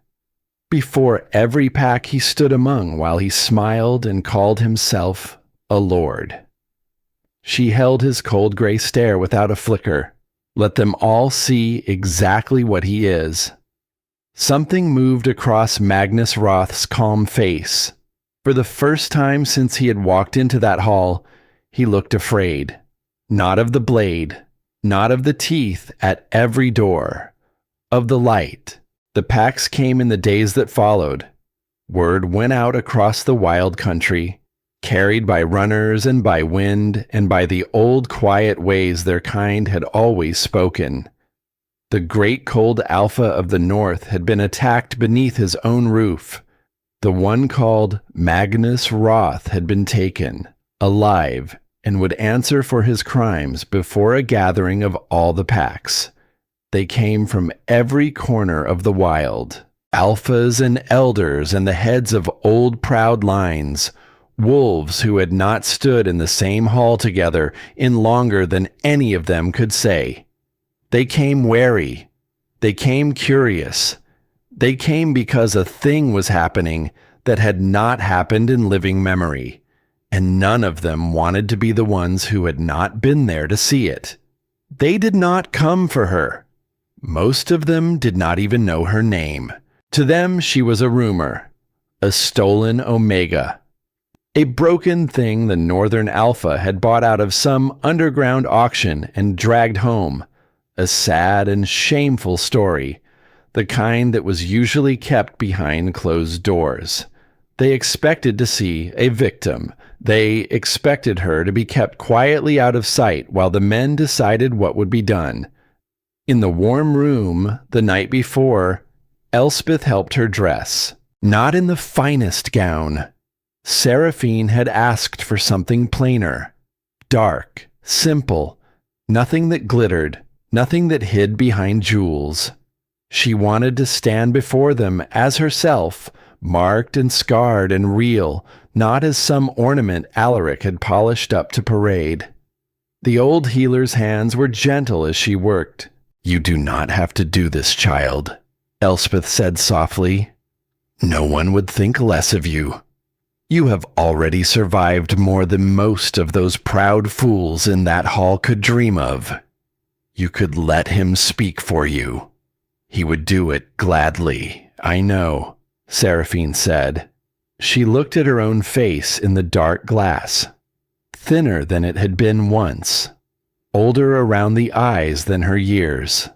Speaker 1: Before every pack he stood among while he smiled and called himself a lord." She held his cold gray stare without a flicker. Let them all see exactly what he is. Something moved across Magnus Roth's calm face. For the first time since he had walked into that hall, he looked afraid. Not of the blade, not of the teeth at every door. of the light. The packs came in the days that followed. Word went out across the wild country, carried by runners and by wind and by the old quiet ways their kind had always spoken. The great cold Alpha of the North had been attacked beneath his own roof. The one called Magnus Roth had been taken, alive, and would answer for his crimes before a gathering of all the packs. They came from every corner of the wild, alphas and elders and the heads of old proud lines, wolves who had not stood in the same hall together in longer than any of them could say. They came wary. They came curious. They came because a thing was happening that had not happened in living memory, and none of them wanted to be the ones who had not been there to see it. They did not come for her. Most of them did not even know her name. To them, she was a rumor, a stolen Omega, a broken thing the Northern Alpha had bought out of some underground auction and dragged home, a sad and shameful story, the kind that was usually kept behind closed doors. They expected to see a victim. They expected her to be kept quietly out of sight while the men decided what would be done. In the warm room the night before, Elspeth helped her dress, not in the finest gown. Seraphine had asked for something plainer, dark, simple, nothing that glittered, nothing that hid behind jewels. She wanted to stand before them as herself, marked and scarred and real, not as some ornament Alaric had polished up to parade. The old healer's hands were gentle as she worked. "You do not have to do this, child," Elspeth said softly. "No one would think less of you. You have already survived more than most of those proud fools in that hall could dream of. You could let him speak for you. He would do it gladly, I know," Seraphine said. She looked at her own face in the dark glass, thinner than it had been once, older around the eyes than her years,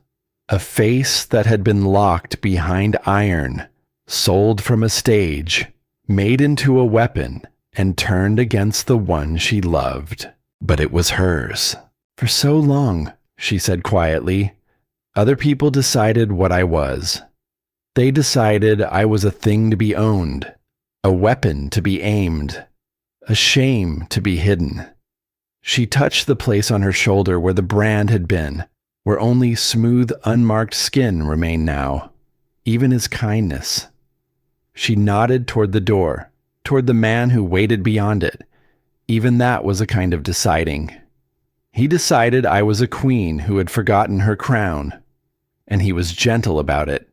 Speaker 1: a face that had been locked behind iron, sold from a stage, made into a weapon, and turned against the one she loved. But it was hers. "For so long," she said quietly, "other people decided what I was. They decided I was a thing to be owned, a weapon to be aimed, a shame to be hidden." She touched the place on her shoulder where the brand had been, where only smooth, unmarked skin remained now, even his kindness. She nodded toward the door, toward the man who waited beyond it. Even that was a kind of deciding. He decided I was a queen who had forgotten her crown, and he was gentle about it,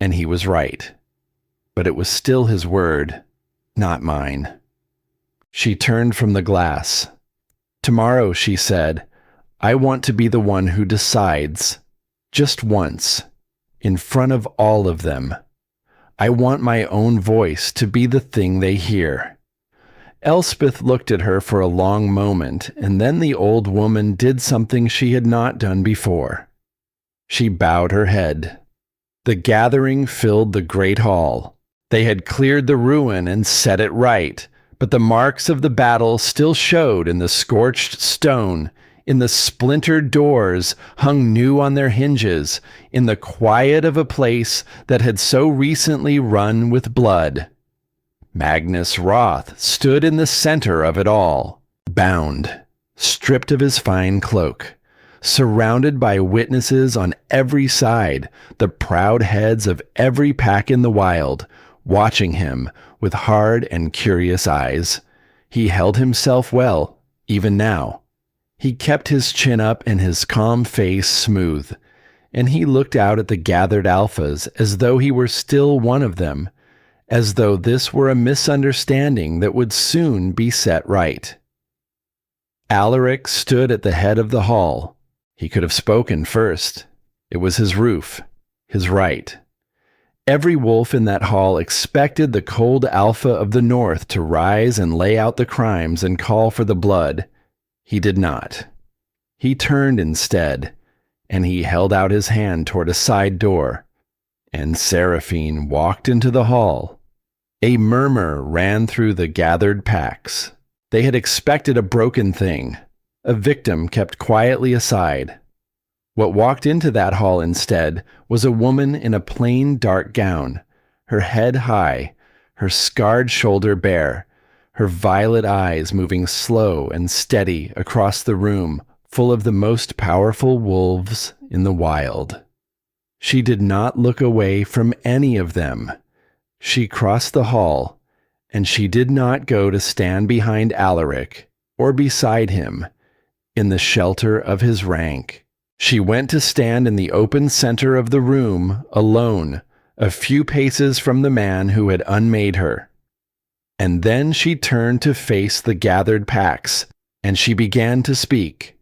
Speaker 1: and he was right. But it was still his word, not mine. She turned from the glass. "Tomorrow," she said, "I want to be the one who decides, just once, in front of all of them. I want my own voice to be the thing they hear." Elspeth looked at her for a long moment, and then the old woman did something she had not done before. She bowed her head. The gathering filled the great hall. They had cleared the ruin and set it right, but the marks of the battle still showed in the scorched stone, in the splintered doors hung new on their hinges, in the quiet of a place that had so recently run with blood. Magnus Roth stood in the center of it all, bound, stripped of his fine cloak, surrounded by witnesses on every side, the proud heads of every pack in the wild, watching him with hard and curious eyes. He held himself well, even now. He kept his chin up and his calm face smooth, and he looked out at the gathered alphas as though he were still one of them, as though this were a misunderstanding that would soon be set right. Alaric stood at the head of the hall. He could have spoken first. It was his roof, his right. Every wolf in that hall expected the cold Alpha of the North to rise and lay out the crimes and call for the blood. He did not. He turned instead. and he held out his hand toward a side door, and Seraphine walked into the hall. A murmur ran through the gathered packs. They had expected a broken thing, a victim kept quietly aside. What walked into that hall instead was a woman in a plain dark gown, her head high, her scarred shoulder bare, her violet eyes moving slow and steady across the room full of the most powerful wolves in the wild. She did not look away from any of them. She crossed the hall, and she did not go to stand behind Alaric or beside him in the shelter of his rank. She went to stand in the open center of the room alone, a few paces from the man who had unmade her. And then she turned to face the gathered packs, and she began to speak.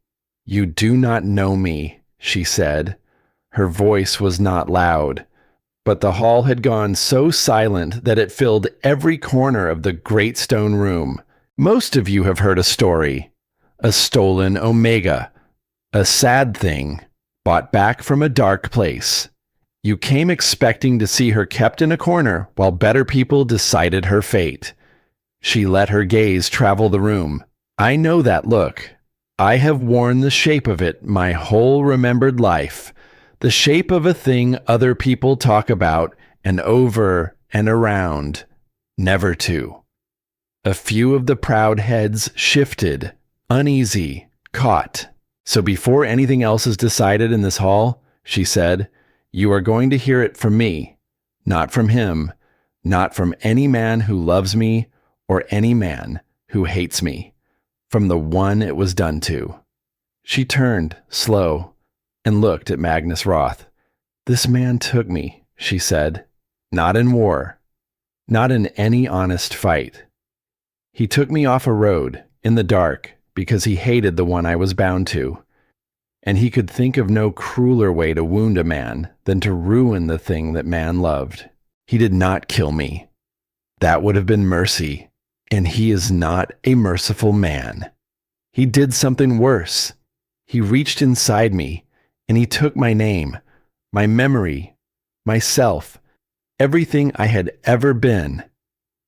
Speaker 1: "You do not know me," she said. Her voice was not loud, but the hall had gone so silent that it filled every corner of the great stone room. Most of you have heard a story. A stolen omega. A sad thing, bought back from a dark place. You came expecting to see her kept in a corner while better people decided her fate. She let her gaze travel the room. I know that look. I have worn the shape of it my whole remembered life, the shape of a thing other people talk about and over and around, never to. A few of the proud heads shifted, uneasy, caught. So before anything else is decided in this hall, she said, you are going to hear it from me, not from him, not from any man who loves me or any man who hates me. From the one it was done to. She turned, slow, and looked at Magnus Roth. This man took me, she said, not in war, not in any honest fight. He took me off a road, in the dark, because he hated the one I was bound to. And he could think of no crueler way to wound a man than to ruin the thing that man loved. He did not kill me. That would have been mercy. And he is not a merciful man. He did something worse. He reached inside me, and he took my name, my memory, myself, everything I had ever been.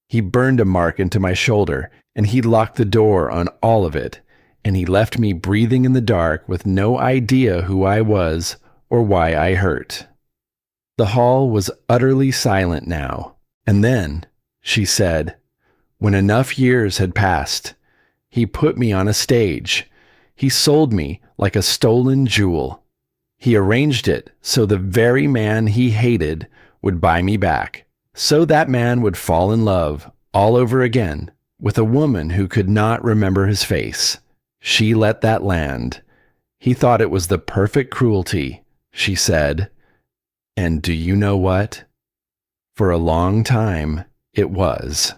Speaker 1: He burned a mark into my shoulder, and he locked the door on all of it, and he left me breathing in the dark with no idea who I was or why I hurt. The hall was utterly silent now, and then, she said, when enough years had passed, he put me on a stage. He sold me like a stolen jewel. He arranged it so the very man he hated would buy me back. So that man would fall in love all over again with a woman who could not remember his face. She let that land. He thought it was the perfect cruelty, she said. And do you know what? For a long time, it was.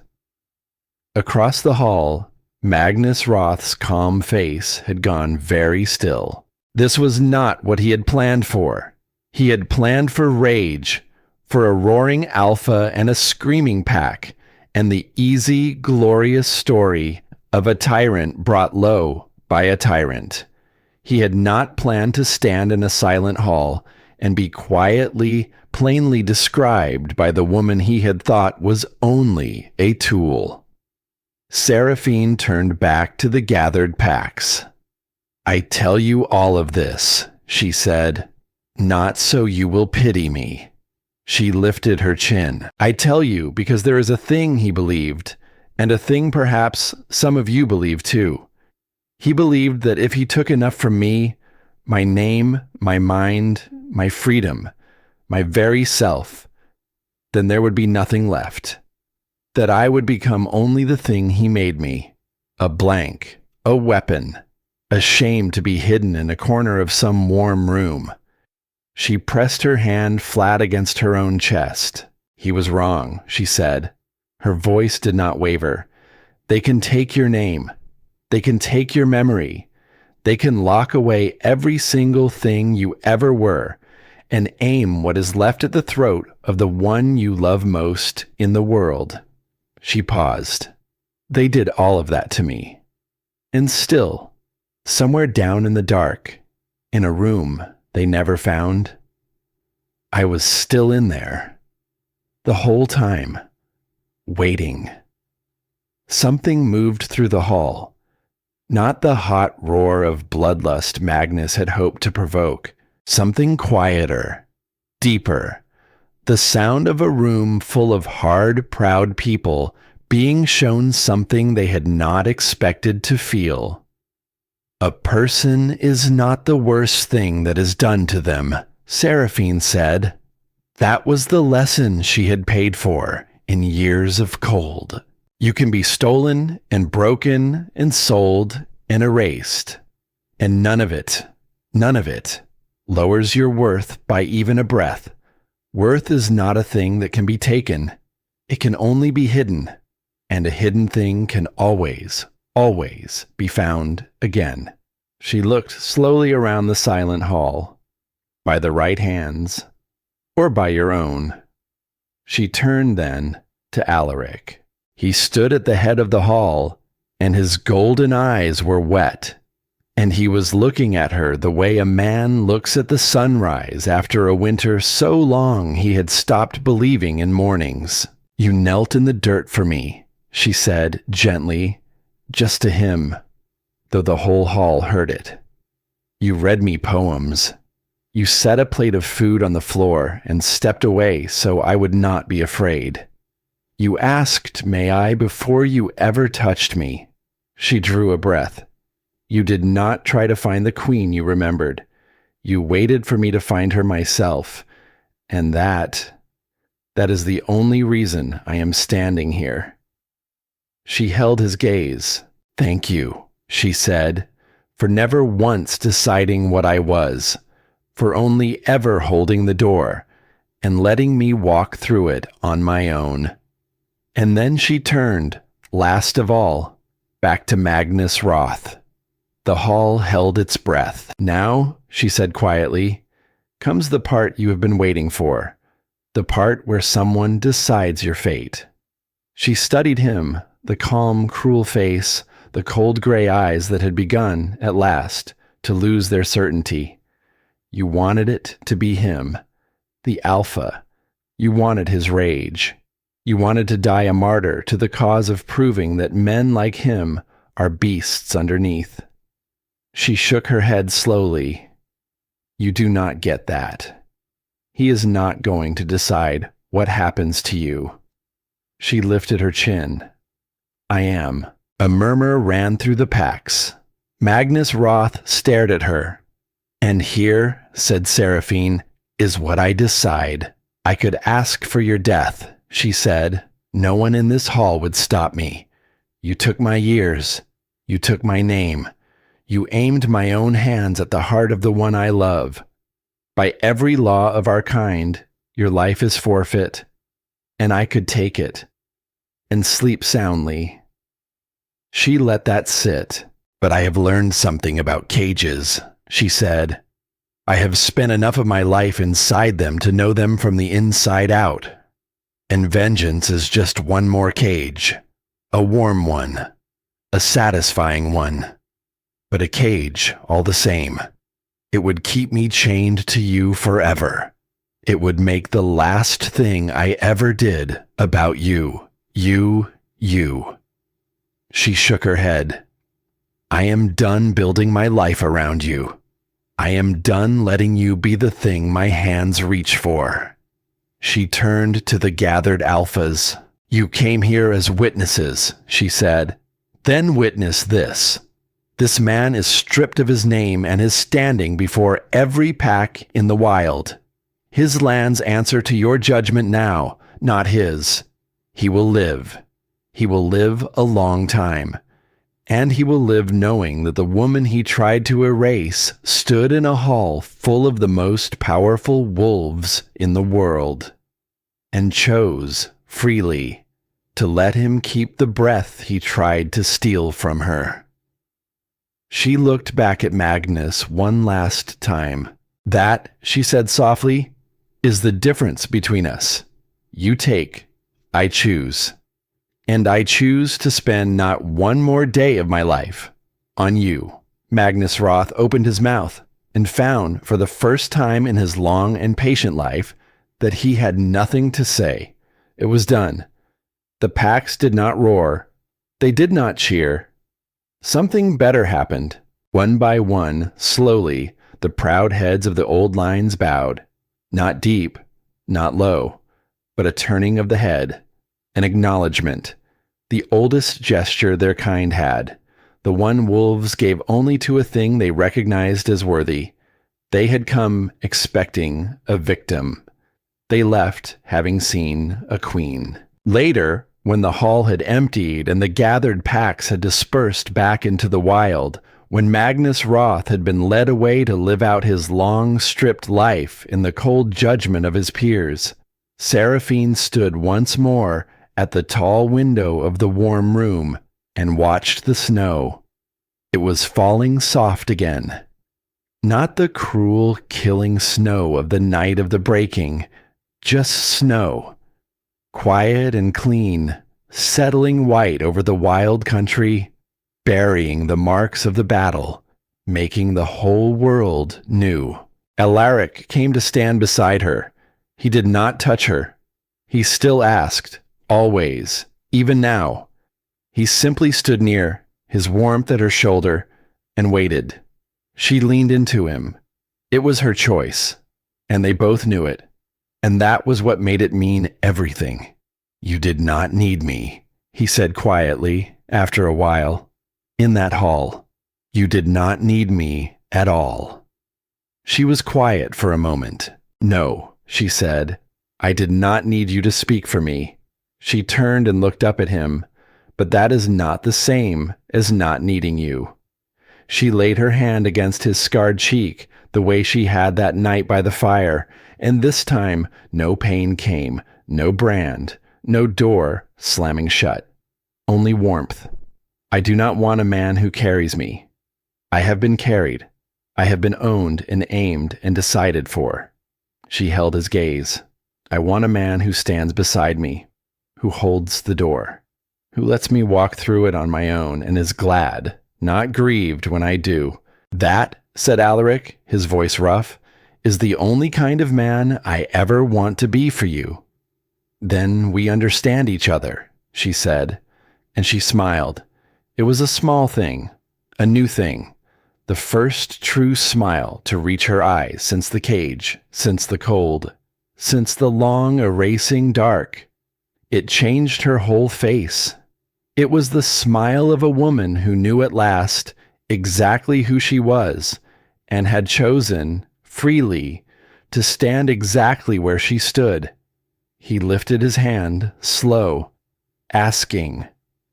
Speaker 1: Across the hall, Magnus Roth's calm face had gone very still. This was not what he had planned for. He had planned for rage, for a roaring alpha and a screaming pack, and the easy, glorious story of a tyrant brought low by a tyrant. He had not planned to stand in a silent hall and be quietly, plainly described by the woman he had thought was only a tool. Seraphine turned back to the gathered packs. I tell you all of this, she said, not so you will pity me. She lifted her chin. I tell you because there is a thing he believed, and a thing perhaps some of you believe too. He believed that if he took enough from me, my name, my mind, my freedom, my very self, then there would be nothing left. That I would become only the thing he made me, a blank, a weapon, ashamed to be hidden in a corner of some warm room. She pressed her hand flat against her own chest. He was wrong, she said. Her voice did not waver. They can take your name. They can take your memory. They can lock away every single thing you ever were and aim what is left at the throat of the one you love most in the world. She paused. They did all of that to me. And still, somewhere down in the dark, in a room they never found? I was still in there, the whole time, waiting. Something moved through the hall, not the hot roar of bloodlust Magnus had hoped to provoke, something quieter, deeper, the sound of a room full of hard, proud people being shown something they had not expected to feel. A person is not the worst thing that is done to them, Seraphine said. That was the lesson she had paid for in years of cold. You can be stolen and broken and sold and erased, and none of it lowers your worth by even a breath. Worth is not a thing that can be taken. It can only be hidden, and a hidden thing can always be found again. She looked slowly around the silent hall. By the right hands, or by your own. She turned then to Alaric. He stood at the head of the hall, and his golden eyes were wet, and he was looking at her the way a man looks at the sunrise after a winter so long he had stopped believing in mornings. You knelt in the dirt for me, she said gently, just to him, though the whole hall heard it. You read me poems. You set a plate of food on the floor and stepped away so I would not be afraid. You asked, may I, before you ever touched me. She drew a breath. You did not try to find the queen you remembered. You waited for me to find her myself, and that is the only reason I am standing here. She held his gaze. Thank you, she said, for never once deciding what I was, for only ever holding the door and letting me walk through it on my own. And then she turned, last of all, back to Magnus Roth. The hall held its breath. Now, she said quietly, comes the part you have been waiting for, the part where someone decides your fate. She studied him, the calm, cruel face, the cold gray eyes that had begun, at last, to lose their certainty. You wanted it to be him, the Alpha. You wanted his rage. You wanted to die a martyr to the cause of proving that men like him are beasts underneath. She shook her head slowly. You do not get that. He is not going to decide what happens to you. She lifted her chin. I am. A murmur ran through the packs. Magnus Roth stared at her. And here, said Seraphine, is what I decide. I could ask for your death, she said. No one in this hall would stop me. You took my years. You took my name. You aimed my own hands at the heart of the one I love. By every law of our kind, your life is forfeit, and I could take it and sleep soundly. She let that sit. But I have learned something about cages, she said. I have spent enough of my life inside them to know them from the inside out. And vengeance is just one more cage. A warm one. A satisfying one. But a cage, all the same. It would keep me chained to you forever. It would make the last thing I ever did about you. You. She shook her head. I am done building my life around you. I am done letting you be the thing my hands reach for. She turned to the gathered alphas. You came here as witnesses, she said. Then witness this. This man is stripped of his name and is standing before every pack in the wild. His lands answer to your judgment now, not his. He will live. He will live a long time. And he will live knowing that the woman he tried to erase stood in a hall full of the most powerful wolves in the world, and chose, freely, to let him keep the breath he tried to steal from her. She looked back at Magnus one last time. That, she said softly, is the difference between us. You take, I choose. And I choose to spend not one more day of my life on you. Magnus Roth opened his mouth. and found, for the first time in his long and patient life, that he had nothing to say. It was done. The packs did not roar. They did not cheer. Something better happened. One by one, slowly, the proud heads of the old lines bowed. Not deep, not low, but a turning of the head, an acknowledgement, the oldest gesture their kind had, the one wolves gave only to a thing they recognized as worthy. They had come expecting a victim. They left having seen a queen. Later, when the hall had emptied and the gathered packs had dispersed back into the wild, when Magnus Roth had been led away to live out his long, stripped life in the cold judgment of his peers, Seraphine stood once more at the tall window of the warm room and watched the snow. It was falling soft again. Not the cruel, killing snow of the night of the breaking, just snow. Quiet and clean, settling white over the wild country, burying the marks of the battle, making the whole world new. Alaric came to stand beside her. He did not touch her. He still asked, always, even now. He simply stood near, his warmth at her shoulder, and waited. She leaned into him. It was her choice, and they both knew it. And that was what made it mean everything. You did not need me, he said quietly, after a while. In that hall, you did not need me at all. She was quiet for a moment. No, she said, I did not need you to speak for me. She turned and looked up at him, but that is not the same as not needing you. She laid her hand against his scarred cheek, the way she had that night by the fire, and this time no pain came, no brand, no door slamming shut. Only warmth. I do not want a man who carries me. I have been carried. I have been owned and aimed and decided for. She held his gaze. I want a man who stands beside me, who holds the door, who lets me walk through it on my own and is glad, not grieved when I do. That, said Alaric, his voice rough, is the only kind of man I ever want to be for you. Then we understand each other, she said, and she smiled. It was a small thing, a new thing, the first true smile to reach her eyes since the cage, since the cold, since the long erasing dark. It changed her whole face. It was the smile of a woman who knew at last exactly who she was and had chosen, freely, to stand exactly where she stood. He lifted his hand, slow, asking.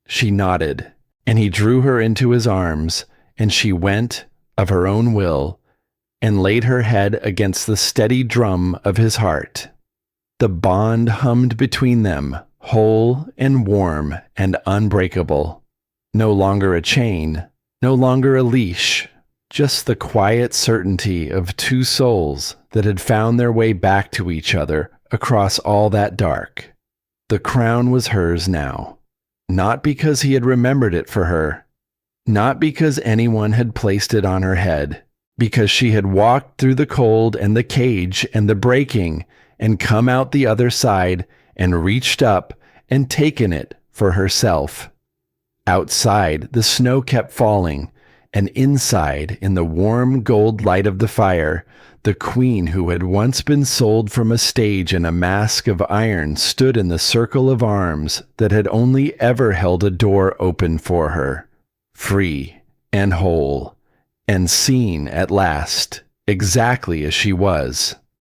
Speaker 1: She nodded, and he drew her into his arms, and she went, of her own will, and laid her head against the steady drum of his heart. The bond hummed between them, whole and warm and unbreakable. No longer a chain, no longer a leash, just the quiet certainty of two souls that had found their way back to each other across all that dark. The crown was hers now, not because he had remembered it for her, not because anyone had placed it on her head, because she had walked through the cold and the cage and the breaking and come out the other side and reached up and taken it for herself. Outside, the snow kept falling, and inside, in the warm gold light of the fire, the queen who had once been sold from a stage in a mask of iron stood in the circle of arms that had only ever held a door open for her, free and whole, and seen at last, exactly as she was.